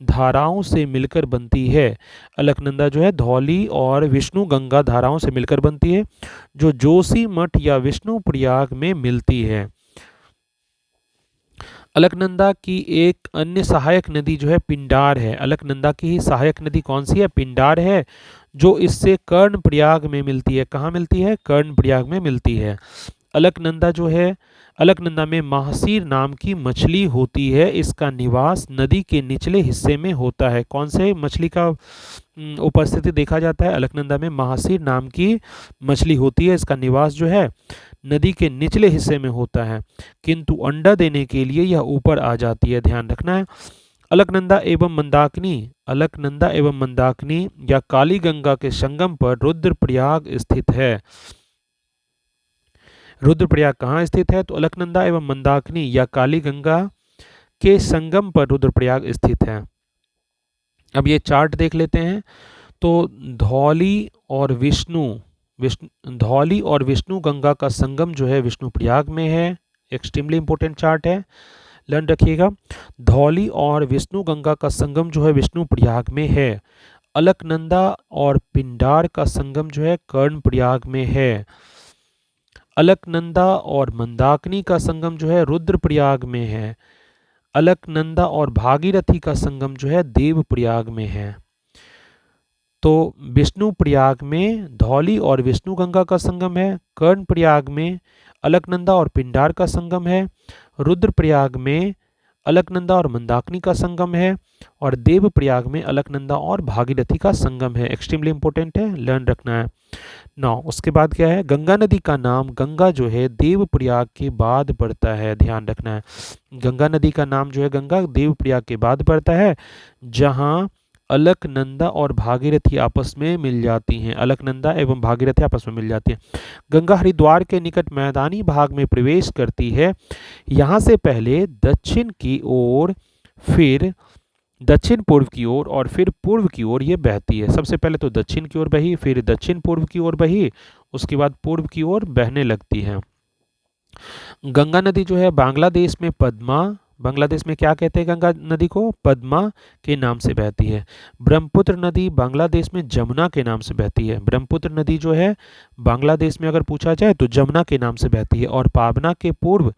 धाराओं से मिलकर बनती है। अलकनंदा जो है धौली और विष्णु गंगा धाराओं से मिलकर बनती है, जो जोशी मठ या विष्णु प्रयाग में मिलती है। अलकनंदा की एक अन्य सहायक नदी जो है पिंडार है। अलकनंदा की ही सहायक नदी कौन सी है? पिंडार है, जो इससे कर्णप्रयाग में मिलती है। कहाँ मिलती है? कर्णप्रयाग में मिलती है। अलकनंदा जो है, अलकनंदा में महासीर नाम की मछली होती है। इसका निवास नदी के निचले हिस्से में होता है। कौन से मछली का उपस्थिति देखा जाता है? अलकनंदा में महासीर नाम की मछली होती है। इसका निवास जो है नदी के निचले हिस्से में होता है, किंतु अंडा देने के लिए यह ऊपर आ जाती है, ध्यान रखना है। अलकनंदा एवं मंदाकिनी, अलकनंदा एवं मंदाकिनी या काली गंगा के संगम पर रुद्रप्रयाग स्थित है। रुद्रप्रयाग कहाँ स्थित है? तो अलकनंदा एवं मंदाकिनी या काली गंगा के संगम पर रुद्रप्रयाग स्थित है। अब ये चार्ट देख लेते हैं। तो धौली और विष्णु गंगा का संगम जो है विष्णुप्रयाग में है। एक्सट्रीमली इंपॉर्टेंट चार्ट है, लर्न रखिएगा। धौली और विष्णु गंगा का संगम जो है विष्णुप्रयाग में है। अलकनंदा और पिंडार का संगम जो है कर्णप्रयाग में है। अलकनंदा और मंदाकिनी का संगम जो है रुद्रप्रयाग में है। अलकनंदा और भागीरथी का संगम जो है देवप्रयाग में है। तो विष्णुप्रयाग में धौली और विष्णु गंगा का संगम है। कर्णप्रयाग में अलकनंदा और पिंडार का संगम है। रुद्रप्रयाग में अलकनंदा और मंदाकिनी का संगम है। और देवप्रयाग में अलकनंदा और भागीरथी का संगम है। एक्सट्रीमली इंपॉर्टेंट है, लर्न रखना है। नौ, उसके बाद क्या है? गंगा नदी का नाम गंगा जो है देवप्रयाग के बाद पड़ता है, ध्यान रखना है। गंगा नदी का नाम जो है गंगा देवप्रयाग के बाद पड़ता है, जहां अलकनंदा और भागीरथी आपस में मिल जाती हैं। अलकनंदा एवं भागीरथी आपस में मिल जाती हैं। गंगा हरिद्वार के निकट मैदानी भाग में प्रवेश करती है। यहाँ से पहले दक्षिण की ओर, फिर दक्षिण पूर्व की ओर और फिर पूर्व की ओर ये बहती है। सबसे पहले तो दक्षिण की ओर बही, फिर दक्षिण पूर्व की ओर बही, उसके बाद पूर्व की ओर बहने लगती है। गंगा नदी जो है बांग्लादेश में पद्मा, बांग्लादेश में क्या कहते हैं गंगा नदी को? पद्मा के नाम से बहती है। ब्रह्मपुत्र नदी बांग्लादेश में जमुना के नाम से बहती है। ब्रह्मपुत्र नदी जो है बांग्लादेश में अगर पूछा जाए तो जमुना के नाम से बहती है। और पाबना के पूर्व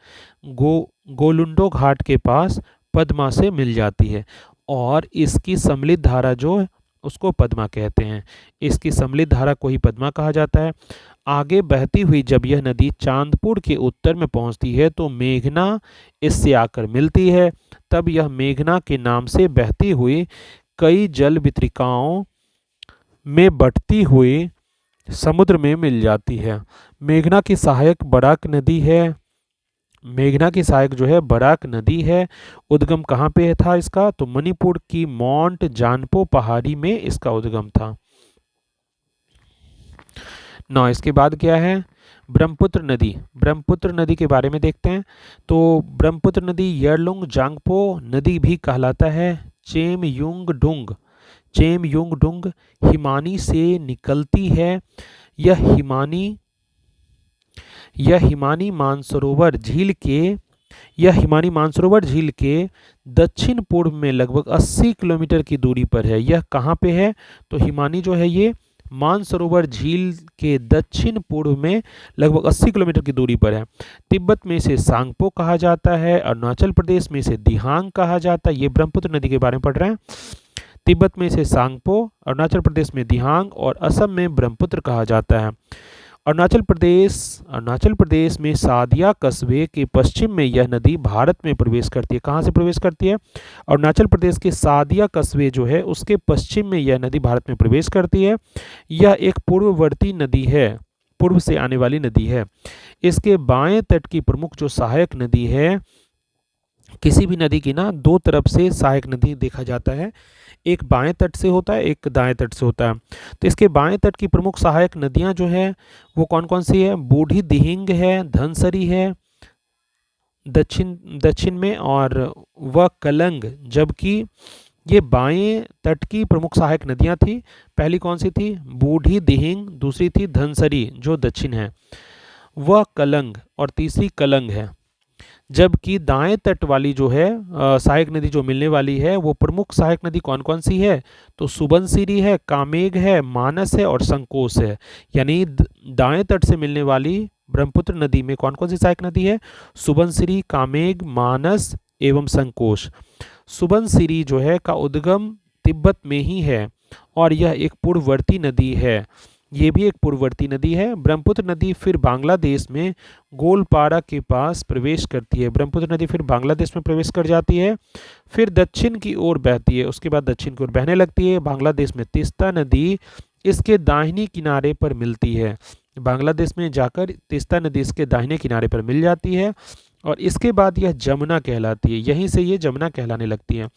गोलुंडो घाट के पास पद्मा से मिल जाती है। और इसकी सम्मिलित धारा जो है उसको पद्मा कहते हैं। इसकी सम्मिलित धारा को ही पद्मा कहा जाता है। आगे बहती हुई जब यह नदी चांदपुर के उत्तर में पहुंचती है तो मेघना इससे आकर मिलती है। तब यह मेघना के नाम से बहती हुई कई जल वितरिकाओं में बटती हुई समुद्र में मिल जाती है। मेघना की सहायक बराक नदी है। मेघना की सहायक जो है बराक नदी है। उद्गम कहाँ पे था इसका? तो मणिपुर की माउंट जानपो पहाड़ी में इसका उद्गम था। नौ, इसके बाद क्या है? ब्रह्मपुत्र नदी। ब्रह्मपुत्र नदी के बारे में देखते हैं। तो ब्रह्मपुत्र नदी यरलुंग जांगपो नदी भी कहलाता है। चेमयुंगडुंग हिमानी से निकलती है। यह हिमानी मानसरोवर झील के दक्षिण पूर्व में लगभग 80 किलोमीटर की दूरी पर है। यह कहाँ पे है? तो हिमानी जो है ये मानसरोवर झील के दक्षिण पूर्व में लगभग 80 किलोमीटर की दूरी पर है। तिब्बत में इसे सांगपो कहा जाता है। अरुणाचल प्रदेश में इसे दिहांग कहा जाता है। ये ब्रह्मपुत्र नदी के बारे में पढ़ रहे हैं। तिब्बत में इसे सांगपो, अरुणाचल प्रदेश में दिहांग और असम में ब्रह्मपुत्र कहा जाता है। अरुणाचल प्रदेश में सादिया कस्बे के पश्चिम में यह नदी भारत में प्रवेश करती है। कहाँ से प्रवेश करती है? अरुणाचल प्रदेश के सादिया कस्बे जो है उसके पश्चिम में यह नदी भारत में प्रवेश करती है। यह एक पूर्ववर्ती नदी है, पूर्व से आने वाली नदी है। इसके बाएं तट की प्रमुख जो सहायक नदी है, किसी भी नदी की ना दो तरफ से सहायक नदी देखा जाता है, एक बाएं तट से होता है, एक दाएं तट से होता है। तो इसके बाएं तट की प्रमुख सहायक नदियां जो है वो कौन कौन सी है? बूढ़ी दिहिंग है, धनसरी है दक्षिण में, और वह कलंग। जबकि ये बाएं तट की प्रमुख सहायक नदियां थी। पहली कौन सी थी? बूढ़ी दिहिंग, दूसरी थी धनसरी जो दक्षिण है, वह कलंग, और तीसरी कलंग है। जबकि दाएं तट वाली जो है सहायक नदी जो मिलने वाली है, वो प्रमुख सहायक नदी कौन कौन सी है? तो सुबनसिरी है, कामेग है, मानस है और संकोश है। यानी दाएं तट से मिलने वाली ब्रह्मपुत्र नदी में कौन कौन सी सहायक नदी है? सुबनसिरी, कामेग, मानस एवं संकोश। सुबनसिरी जो है का उद्गम तिब्बत में ही है और यह एक पूर्ववर्ती नदी है। ये भी एक पूर्ववर्ती नदी है। ब्रह्मपुत्र नदी फिर बांग्लादेश में गोलपारा के पास प्रवेश करती है। ब्रह्मपुत्र नदी फिर बांग्लादेश में प्रवेश कर जाती है, फिर दक्षिण की ओर बहती है, उसके बाद दक्षिण की ओर बहने लगती है। बांग्लादेश में तीस्ता नदी इसके दाहिने किनारे पर मिलती है। बांग्लादेश में जाकर तीस्ता नदी इसके दाहिने किनारे पर मिल जाती है और इसके बाद यह जमुना कहलाती है। यहीं से ये जमुना कहलाने लगती है।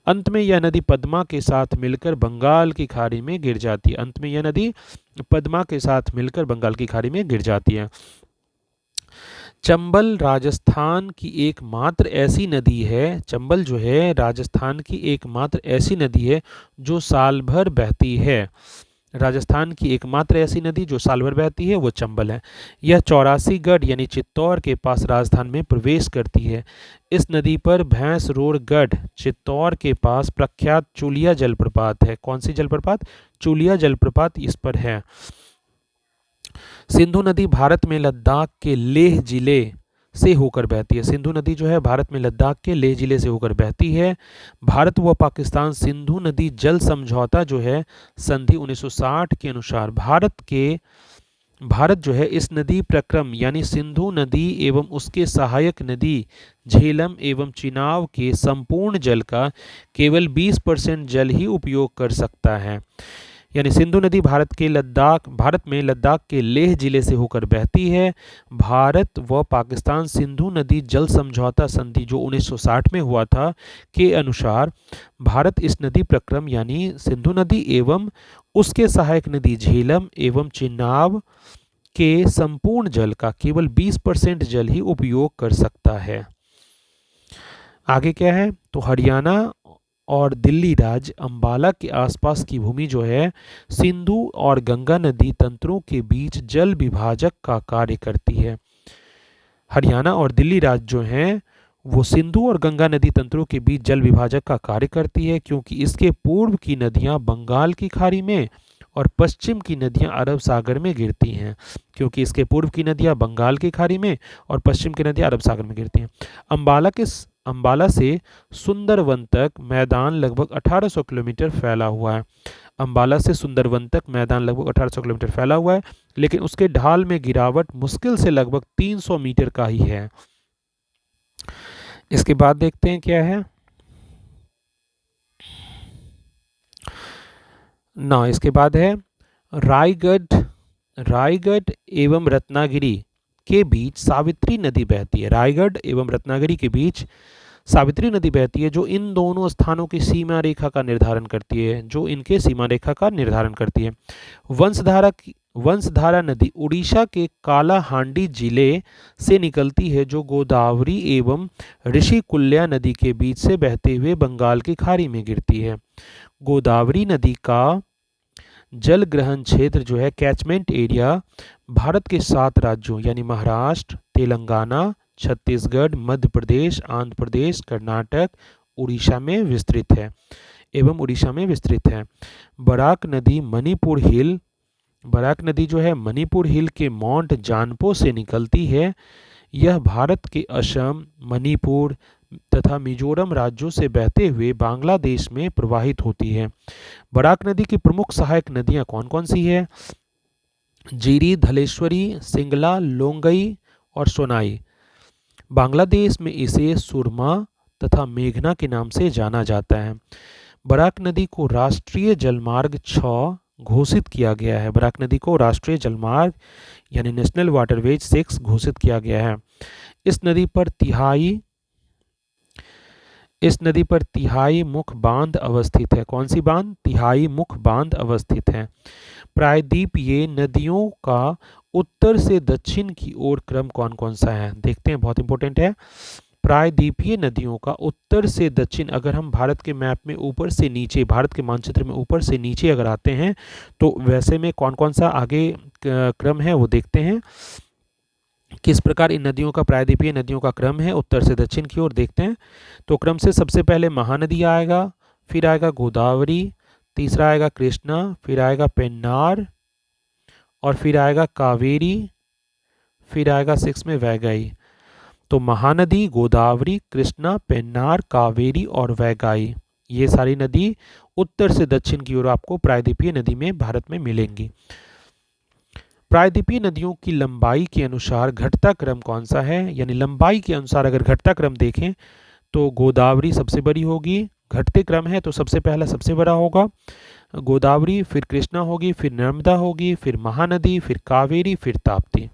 अंत में यह नदी पद्मा के साथ मिलकर बंगाल की खाड़ी में गिर जाती है। अंत में यह नदी पद्मा के साथ मिलकर बंगाल की खाड़ी में गिर जाती है। चंबल राजस्थान की एकमात्र ऐसी नदी है, चंबल जो है राजस्थान की एकमात्र ऐसी नदी है जो साल भर बहती है। राजस्थान की एकमात्र ऐसी नदी जो साल भर बहती है वो चंबल है। यह 84 यानी चित्तौड़ के पास राजस्थान में प्रवेश करती है। इस नदी पर भैंसरोड चित्तौड़ के पास प्रख्यात चूलिया जलप्रपात है। कौन सी जलप्रपात? चूलिया जलप्रपात इस पर है। सिंधु नदी भारत में लद्दाख के लेह जिले से होकर बहती है। सिंधु नदी जो है भारत में लद्दाख के लेह जिले से होकर बहती है। भारत व पाकिस्तान सिंधु नदी जल समझौता जो है संधि 1960 के अनुसार भारत जो है इस नदी प्रक्रम यानी सिंधु नदी एवं उसके सहायक नदी झेलम एवं चिनाब के संपूर्ण जल का केवल 20% जल ही उपयोग कर सकता है। यानी सिंधु नदी भारत में लद्दाख के लेह जिले से होकर बहती है। भारत व पाकिस्तान सिंधु नदी जल समझौता संधि जो 1960 में हुआ था के अनुसार भारत इस नदी प्रक्रम यानी सिंधु नदी एवं उसके सहायक नदी झेलम एवं चिनाब के संपूर्ण जल का केवल 20% जल ही उपयोग कर सकता है। आगे क्या है? तो हरियाणा और दिल्ली राज्य अंबाला के आसपास की भूमि जो है सिंधु और गंगा नदी तंत्रों के बीच जल विभाजक का कार्य करती है। हरियाणा और दिल्ली राज्य जो हैं वो सिंधु और गंगा नदी तंत्रों के बीच जल विभाजक का कार्य करती है, क्योंकि इसके पूर्व की नदियां बंगाल की खाड़ी में और पश्चिम की नदियां अरब सागर में गिरती हैं। क्योंकि इसके पूर्व की नदियां बंगाल की खाड़ी में और पश्चिम की नदियां अरब सागर में गिरती हैं। अंबाला से सुंदरवन तक मैदान लगभग 1800 किलोमीटर फैला हुआ है। अंबाला से सुंदरवन तक मैदान लगभग 1800 किलोमीटर फैला हुआ है, लेकिन उसके ढाल में गिरावट मुश्किल से लगभग 300 मीटर का ही है। इसके बाद देखते हैं क्या है ना। इसके बाद है रायगढ़ एवं रत्नागिरी के बीच सावित्री नदी बहती है। रायगढ़ एवं रत्नागिरी के बीच सावित्री नदी बहती है, जो इन दोनों स्थानों की सीमा रेखा का निर्धारण करती है। वंशधारा नदी उड़ीसा के कालाहांडी जिले से निकलती है, जो गोदावरी एवं ऋषिकुल्या नदी के बीच से बहते हुए बंगाल की खाड़ी में गिरती है। गोदावरी नदी का जल ग्रहण क्षेत्र जो है कैचमेंट एरिया भारत के 7 राज्यों यानी महाराष्ट्र, तेलंगाना, छत्तीसगढ़, मध्य प्रदेश, आंध्र प्रदेश, कर्नाटक, उड़ीसा में विस्तृत है। बराक नदी जो है मणिपुर हिल के माउंट जानपो से निकलती है। यह भारत के असम, मणिपुर तथा मिजोरम राज्यों से बहते हुए बांग्लादेश में प्रवाहित होती है। बराक नदी की प्रमुख सहायक नदियां कौन कौन सी है? जीरी, धलेश्वरी, सिंगला, लोंगई और सोनाई। बांग्लादेश में इसे सुरमा तथा मेघना के नाम से जाना जाता है। बराक नदी को राष्ट्रीय जलमार्ग 6 घोषित किया गया है। बराक नदी को राष्ट्रीय जलमार्ग यानी नेशनल वाटरवेज 6 घोषित किया गया है। इस नदी पर तिहाई मुख बांध अवस्थित है। कौन सी बांध? तिहाई मुख बांध अवस्थित है। प्रायद्वीपीय नदियों का उत्तर से दक्षिण की ओर क्रम कौन कौन सा है? देखते हैं, बहुत इंपॉर्टेंट है। प्रायद्वीपीय नदियों का उत्तर से दक्षिण, अगर हम भारत के मैप में ऊपर से नीचे, भारत के मानचित्र में ऊपर से नीचे अगर आते हैं तो वैसे में कौन कौन सा आगे क्रम है वो देखते हैं। किस प्रकार इन नदियों का प्रायद्वीपीय नदियों का क्रम है उत्तर से दक्षिण की ओर देखते हैं। तो क्रम से सबसे पहले महानदी आएगा, फिर आएगा गोदावरी, तीसरा आएगा कृष्णा, फिर आएगा पेन्नार और फिर आएगा कावेरी, फिर आएगा सिक्स में वैगई। तो महानदी, गोदावरी, कृष्णा, पेन्नार, कावेरी और वैगई, ये सारी नदी उत्तर से दक्षिण की ओर आपको प्रायद्वीपीय नदी में भारत में मिलेंगी। प्रायद्वीपीय नदियों की लंबाई के अनुसार घटता क्रम कौन सा है, यानी लंबाई के अनुसार अगर घटता क्रम देखें तो गोदावरी सबसे बड़ी होगी। घटते क्रम है तो सबसे पहला सबसे बड़ा होगा गोदावरी, फिर कृष्णा होगी, फिर नर्मदा होगी, फिर महानदी, फिर कावेरी, फिर ताप्ती।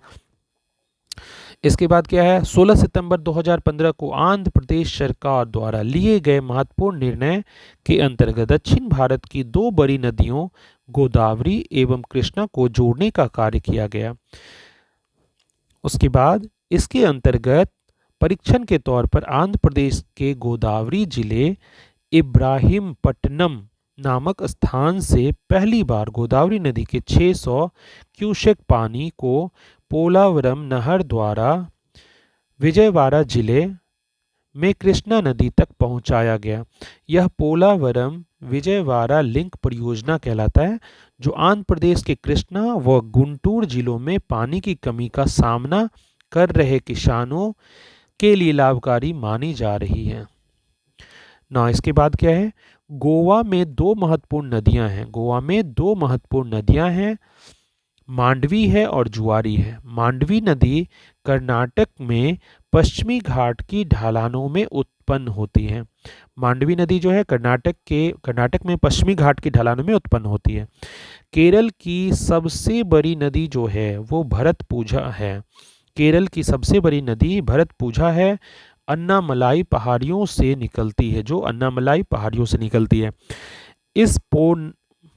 इसके बाद क्या है, 16 सितंबर 2015 को आंध्र प्रदेश सरकार द्वारा लिए गए महत्वपूर्ण निर्णय के अंतर्गत दक्षिण भारत की दो बड़ी नदियों गोदावरी एवं कृष्णा को जोड़ने का कार्य किया गया। उसके बाद इसके अंतर्गत परीक्षण के तौर पर आंध्र प्रदेश के गोदावरी जिले इब्राहिमपट्टनम नामक स्थान से पहली बार गोदावरी नदी के 600 क्यूसेक पानी को पोलावरम नहर द्वारा विजयवाड़ा जिले में कृष्णा नदी तक पहुंचाया गया। यह पोलावरम विजयवाड़ा लिंक परियोजना कहलाता है, जो आंध्र प्रदेश के कृष्णा व गुंटूर जिलों में पानी की कमी का सामना कर रहे किसानों के लिए लाभकारी मानी जा रही है। ना इसके बाद क्या है, गोवा में दो महत्वपूर्ण नदियां हैं। गोवा में दो महत्वपूर्ण नदियां हैं, मांडवी है और जुआरी है। मांडवी नदी कर्नाटक में पश्चिमी घाट की ढलानों में उत्पन्न होती है। मांडवी नदी जो है कर्नाटक में पश्चिमी घाट की ढलानों में उत्पन्न होती है। केरल की सबसे बड़ी नदी जो है वो भरतपुझा है। केरल की सबसे बड़ी नदी भरतपुझा है, अन्नामलाई पहाड़ियों से निकलती है, जो अन्नामलाई पहाड़ियों से निकलती है। इस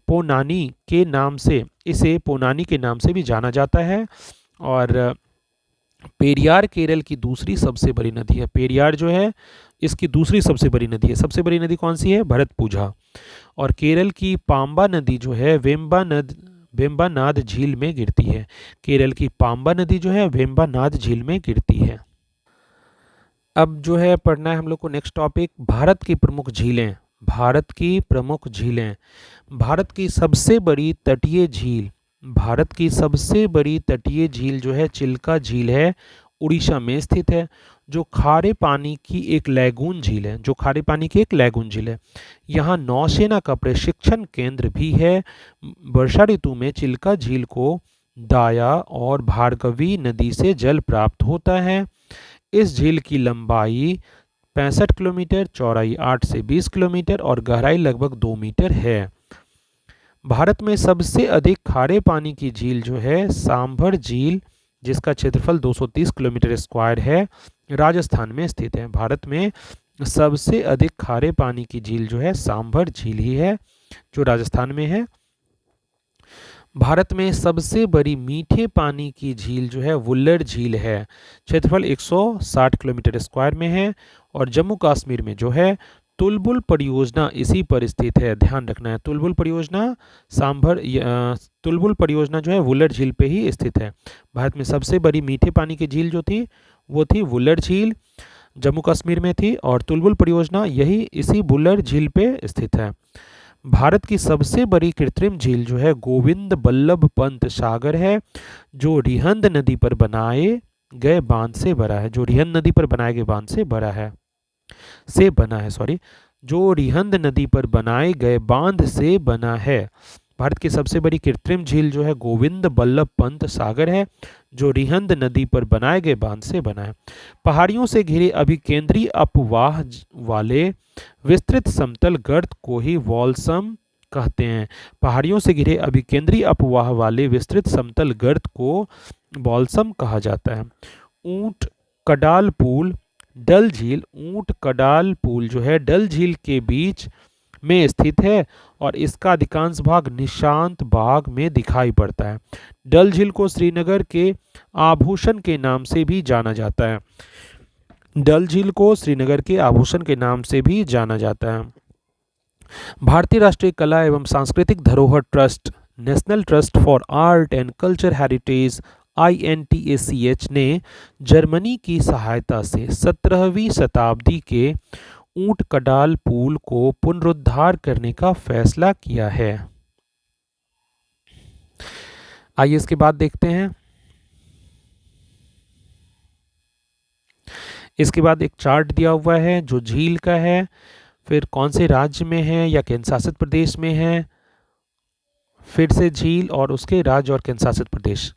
पोनानी के नाम से, इसे पोनानी के नाम से भी जाना जाता है। और पेरियार केरल की दूसरी सबसे बड़ी नदी है। पेरियार जो है इसकी दूसरी सबसे बड़ी नदी है। सबसे बड़ी नदी कौन सी है, भरतपुझा। और केरल की पाम्बा नदी जो है वेम्बानाद झील में गिरती है। केरल की पाम्बा नदी जो है वेम्बानाद झील में गिरती है। अब जो है पढ़ना है हम लोग को नेक्स्ट टॉपिक, भारत की प्रमुख झीलें। भारत की प्रमुख झीलें। भारत की सबसे बड़ी तटीय झील, भारत की सबसे बड़ी तटीय झील जो है चिल्का झील है, उड़ीसा में स्थित है, जो खारे पानी की एक लैगून झील है। जो खारे पानी की एक लैगून झील है। यहाँ नौसेना का प्रशिक्षण केंद्र भी है। वर्षा ऋतु में चिल्का झील को दाया और भार्गवी नदी से जल प्राप्त होता है। इस झील की लंबाई 65 किलोमीटर, चौड़ाई 8 से 20 किलोमीटर और गहराई लगभग 2 मीटर है। भारत में सबसे अधिक खारे पानी की झील जो है सांभर झील, जिसका क्षेत्रफल 230 किलोमीटर स्क्वायर है, राजस्थान में स्थित है। भारत में सबसे अधिक खारे पानी की झील जो है सांभर झील ही है, जो राजस्थान में है। भारत में सबसे बड़ी मीठे पानी की झील जो है वुल्लर झील है, क्षेत्रफल 160 किलोमीटर स्क्वायर में है। और जम्मू कश्मीर में जो है तुलबुल परियोजना इसी पर स्थित है, ध्यान रखना है। तुलबुल परियोजना तुलबुल परियोजना जो है वुल्लर झील पे ही स्थित है। भारत में सबसे बड़ी मीठे पानी की झील जो थी वो थी वुल्लर झील, जम्मू कश्मीर में थी, और तुलबुल परियोजना यही इसी वुल्लर झील पे स्थित है। भारत की सबसे बड़ी कृत्रिम झील जो है गोविंद बल्लभ पंत सागर है, जो रिहंद नदी पर बनाए गए बांध से बना है। जो रिहंद नदी पर बनाए गए बांध से बना है, जो रिहंद नदी पर बनाए गए बांध से बना है। भारत की सबसे बड़ी कृत्रिम झील जो है गोविंद बल्लभ पंत सागर है, जो रिहंद नदी पर बनाए गए बांध से बना है। पहाड़ियों से घिरे अभिकेंद्री अपवाह वाले विस्तृत समतल गर्त को ही वॉल्सम कहते हैं। पहाड़ियों से घिरे अभिकेंद्री अपवाह वाले विस्तृत समतल गर्त को वॉल्सम कहा जाता है। ऊंट कडाल पुल, डल झील, ऊंट कडाल पुल जो है डल झील के बीच में स्थित है और इसका अधिकांश भाग निशांत बाग में दिखाई पड़ता है। डल झील को श्रीनगर के आभूषण के नाम से भी जाना जाता है। डल झील को श्रीनगर के आभूषण के नाम से भी जाना जाता है। भारतीय राष्ट्रीय कला एवं सांस्कृतिक धरोहर trust, national trust for art and culture heritage INTACH ने जर्मनी की सहायता से 17वीं शताब्दी के ऊंट कडाल पुल को पुनरुद्धार करने का फैसला किया है। आइए इसके बाद देखते हैं। इसके बाद एक चार्ट दिया हुआ है जो झील का है, फिर कौन से राज्य में है या केंद्र शासित प्रदेश में है, फिर से झील और उसके राज्य और केंद्र शासित प्रदेश।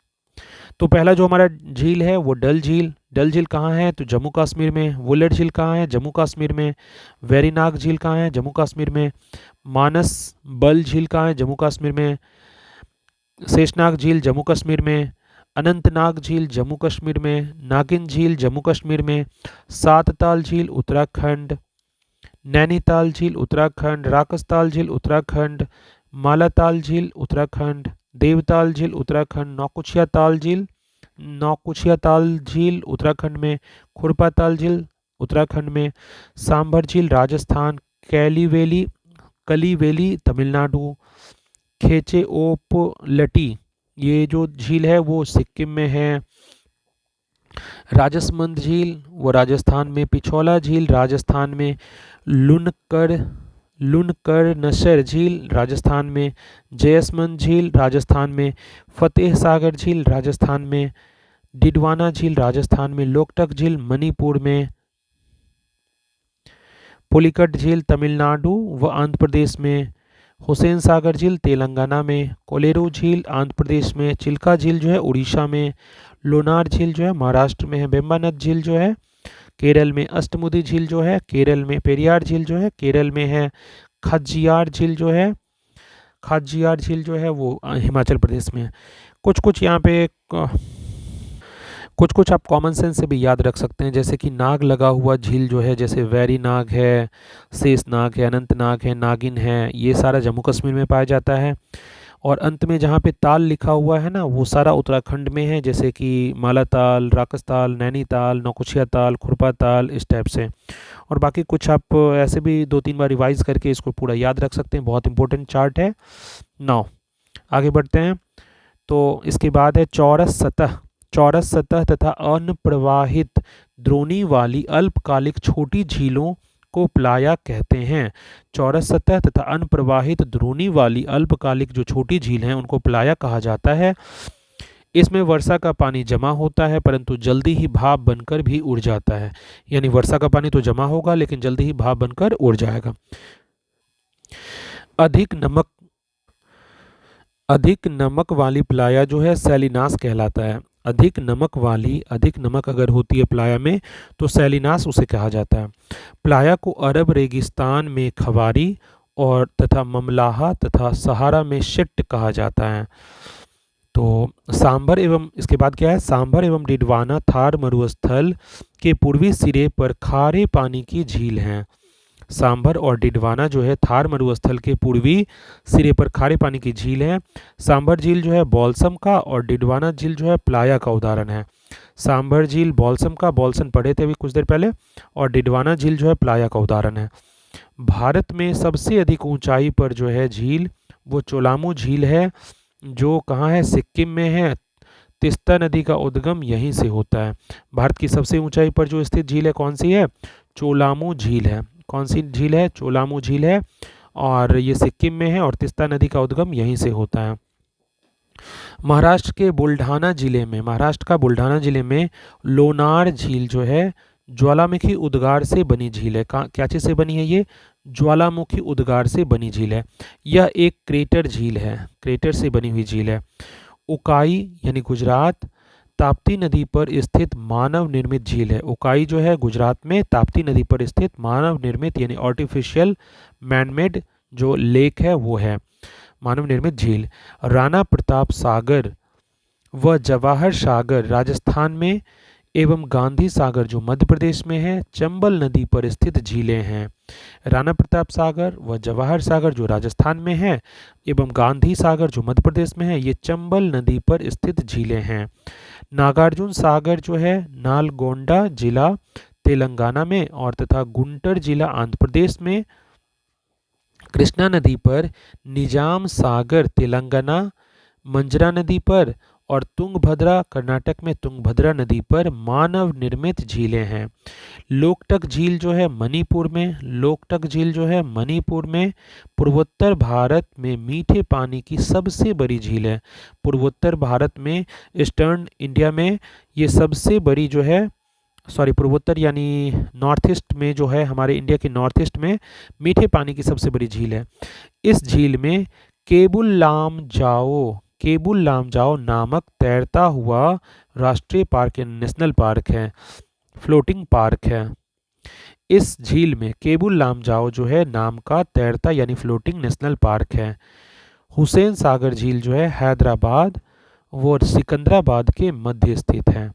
तो पहला जो हमारा झील है वो डल झील। डल झील कहाँ है? तो जम्मू कश्मीर में। वुलर झील कहाँ है? जम्मू कश्मीर में। वेरीनाग झील कहाँ है? जम्मू कश्मीर में। मानस बल झील कहाँ है? जम्मू कश्मीर में। शेषनाग झील जम्मू कश्मीर में। अनंतनाग झील जम्मू कश्मीर में। नागिन झील जम्मू कश्मीर में। सातताल झील उत्तराखंड। नैनीताल झील उत्तराखंड। राकसताल झील उत्तराखंड। मालाताल झील उत्तराखंड। देवताल झील उत्तराखंड। नौकुचिया ताल झील उत्तराखंड में। खुरपा ताल झील उत्तराखंड में। सांभर झील राजस्थान। कलीवेली तमिलनाडु। खेचे ओपलटी ये जो झील है वो सिक्किम में है। राजसमंद झील वो राजस्थान में। पिछोला झील राजस्थान में। लुनकर नशर झील राजस्थान में। जयसमंद झील राजस्थान में। फतेह सागर झील राजस्थान में। डिडवाना झील राजस्थान में। लोकटक झील मणिपुर में। पुलिकट झील तमिलनाडु व आंध्र प्रदेश में। हुसैन सागर झील तेलंगाना में। कोलेरू झील आंध्र प्रदेश में। चिल्का झील जो है उड़ीसा में। लोनार झील जो है महाराष्ट्र में है। बेम्बानद झील जो है केरल में। अष्टमुदी झील जो है केरल में। पेरियार झील जो है केरल में है। खज्जियार झील जो है वो हिमाचल प्रदेश में है। कुछ यहाँ पे कुछ आप कॉमन सेंस से भी याद रख सकते हैं, जैसे कि नाग लगा हुआ झील जो है, जैसे वैरी नाग है, शेष नाग है, अनंत नाग है, नागिन है, ये सारा जम्मू कश्मीर में पाया जाता है। और अंत में जहाँ पे ताल लिखा हुआ है ना वो सारा उत्तराखंड में है, जैसे कि मालाताल, राकसताल, नैनीताल, नौकुचिया ताल, खुरपा ताल, इस टाइप से। और बाकी कुछ आप ऐसे भी 2-3 बार रिवाइज करके इसको पूरा याद रख सकते हैं, बहुत इंपॉर्टेंट चार्ट है। नाउ आगे बढ़ते हैं। तो इसके बाद है चौरस सतह तथा अनप्रवाहित द्रोणी वाली अल्पकालिक छोटी झीलों को प्लाया कहते हैं। चौरस सतह तथा अनप्रवाहित द्रोणी वाली अल्पकालिक जो छोटी झील हैं उनको प्लाया कहा जाता है। इसमें वर्षा का पानी जमा होता है परंतु जल्दी ही भाप बनकर भी उड़ जाता है। यानी वर्षा का पानी तो जमा होगा लेकिन जल्दी ही भाप बनकर उड़ जाएगा। अधिक नमक वाली प्लाया जो है सैलिनास कहलाता है। अधिक नमक अगर होती है प्लाया में तो सैलिनास उसे कहा जाता है। प्लाया को अरब रेगिस्तान में खवारी और तथा ममलाहा तथा सहारा में शिट्ट कहा जाता है। तो सांभर एवं इसके बाद क्या है, सांभर एवं डिडवाना थार मरुस्थल के पूर्वी सिरे पर खारे पानी की झील हैं। सांभर और डिडवाना जो है थार मरुस्थल के पूर्वी सिरे पर खारे पानी की झील है। सांभर झील जो है बॉल्सम का और डिडवाना झील जो है प्लाया का उदाहरण है। सांभर झील बॉल्सम का, बॉल्सन पढ़े थे अभी कुछ देर पहले, और डिडवाना झील जो है प्लाया का उदाहरण है। भारत में सबसे अधिक ऊंचाई पर जो है झील वो चोलामू झील है, जो कहाँ है, सिक्किम में है। तीस्ता नदी का उद्गम यहीं से होता है। भारत की सबसे ऊंचाई पर जो स्थित झील है कौन सी है? चोलामू झील है। कौन सी झील है? चोलामू झील है, और ये सिक्किम में है और तीस्ता नदी का उद्गम यहीं से होता है। महाराष्ट्र का बुल्ढाना जिले में लोनार झील जो है ज्वालामुखी उद्गार से बनी झील है। क्या चीज़ से बनी है ये? ज्वालामुखी उद्गार से बनी झील है। यह एक क्रेटर झील है, क्रेटर से बनी हुई झील है। उकाई यानी गुजरात ताप्ती नदी पर स्थित मानव निर्मित झील है। उकाई जो है गुजरात में ताप्ती नदी पर स्थित मानव निर्मित यानी आर्टिफिशियल मैनमेड जो लेक है वो है मानव निर्मित झील। राणा प्रताप सागर व जवाहर सागर राजस्थान में एवं गांधी सागर जो मध्य प्रदेश में है चंबल नदी पर स्थित झीलें हैं। राणा प्रताप सागर व जवाहर सागर जो राजस्थान में है एवं गांधी सागर जो मध्य प्रदेश में है, ये चंबल नदी पर स्थित झीलें हैं। नागार्जुन सागर जो है नालगोंडा जिला तेलंगाना में और तथा गुंटर जिला आंध्र प्रदेश में। कृष्णा नदी पर निजाम सागर तेलंगाना, मंजरा नदी पर और तुंगभद्रा कर्नाटक में तुंगभद्रा नदी पर मानव निर्मित झीलें हैं। लोकटक झील जो है मणिपुर में, लोकटक झील जो है मणिपुर में पूर्वोत्तर भारत में मीठे पानी की सबसे बड़ी झील है। पूर्वोत्तर भारत में, ईस्टर्न इंडिया में ये सबसे बड़ी जो है, सॉरी पूर्वोत्तर यानी नॉर्थ ईस्ट में जो है, हमारे इंडिया के नॉर्थ ईस्ट में मीठे पानी की सबसे बड़ी झील है। इस झील में केबुल लामजाओ नामक तैरता हुआ राष्ट्रीय पार्क या नेशनल पार्क है, फ्लोटिंग पार्क है। इस झील में केबुल लामजाओ जो है नाम का तैरता यानी फ्लोटिंग नेशनल पार्क है। हुसैन सागर झील जो है हैदराबाद व सिकंदराबाद के मध्य स्थित है।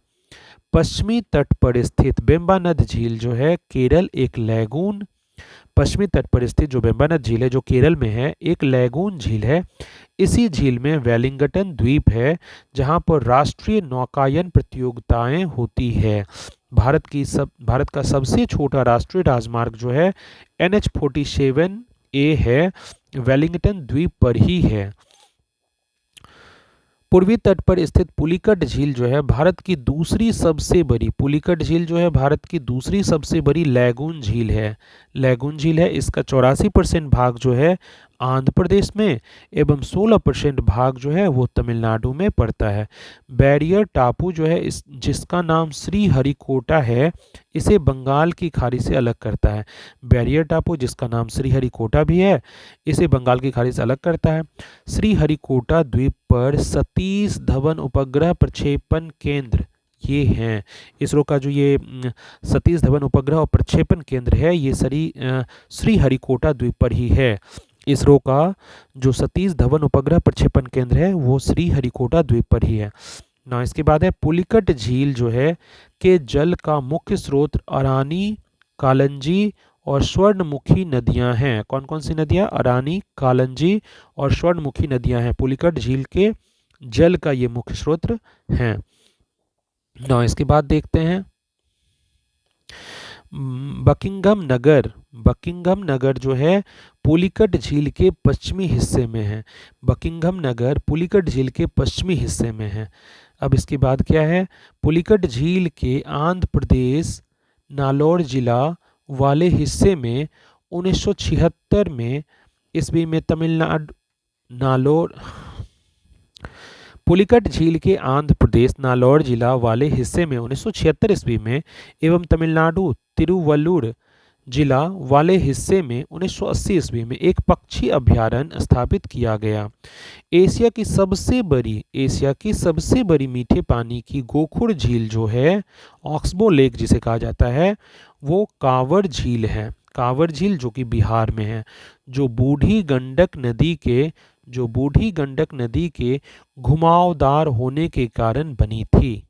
पश्चिमी तट पर स्थित वेम्बानद झील जो है केरल एक लैगून, पश्चिमी तट पर स्थित जो वेम्बानद झील है जो केरल में है, एक लैगून झील है। इसी झील में वेलिंगटन द्वीप है जहां पर राष्ट्रीय नौकायन प्रतियोगिताएं होती है। भारत का सबसे छोटा राष्ट्रीय राजमार्ग जो है NH-47A है, वेलिंगटन द्वीप पर ही है। पूर्वी तट पर स्थित पुलिकट झील जो है भारत की दूसरी सबसे बड़ी, पुलिकट झील जो है भारत की दूसरी सबसे बड़ी लैगून झील है, लैगून झील है। इसका 84% भाग जो है आंध्र प्रदेश में एवं 16% भाग जो है वो तमिलनाडु में पड़ता है। बैरियर टापू जो है जिसका नाम श्रीहरिकोटा है, इसे बंगाल की खाड़ी से अलग करता है। बैरियर टापू जिसका नाम श्रीहरिकोटा भी है, इसे बंगाल की खाड़ी से अलग करता है। श्रीहरिकोटा द्वीप पर सतीश धवन उपग्रह प्रक्षेपण केंद्र ये हैं। इसरो का जो ये सतीश धवन उपग्रह और प्रक्षेपण केंद्र है ये श्रीहरिकोटा द्वीप पर ही है। इसरो का जो सतीश धवन उपग्रह प्रक्षेपण केंद्र है वो श्रीहरिकोटा द्वीप पर ही है ना। इसके बाद है पुलिकट झील जो है के जल का मुख्य स्रोत अरानी, कालंजी और स्वर्णमुखी नदियां हैं। कौन कौन सी नदियां? अरानी, कालंजी और स्वर्णमुखी नदियां हैं। पुलिकट झील के जल का ये मुख्य स्रोत हैं। ना इसके बाद देखते हैं बकिंघम नगर जो है पुलिकट झील के पश्चिमी हिस्से में है। बकिंघम नगर पुलिकट झील के पश्चिमी हिस्से में है। अब इसके बाद क्या है? पुलिकट झील के आंध्र प्रदेश नालौर जिला वाले हिस्से में 1976 में ईस्वी में तमिलनाडु नालौर पुलिकट झील के आंध्र प्रदेश नालौर जिला वाले हिस्से में 1976 ईस्वी में एवं तमिलनाडु तिरुवल्लुर जिला वाले हिस्से में 1980 ईस्वी में एक पक्षी अभयारण्य स्थापित किया गया। एशिया की सबसे बड़ी मीठे पानी की गोखुर झील जो है, ऑक्सबो लेक जिसे कहा जाता है, वो कांवर झील है। कांवर झील जो कि बिहार में है, जो बूढ़ी गंडक नदी के घुमावदार होने के कारण बनी थी।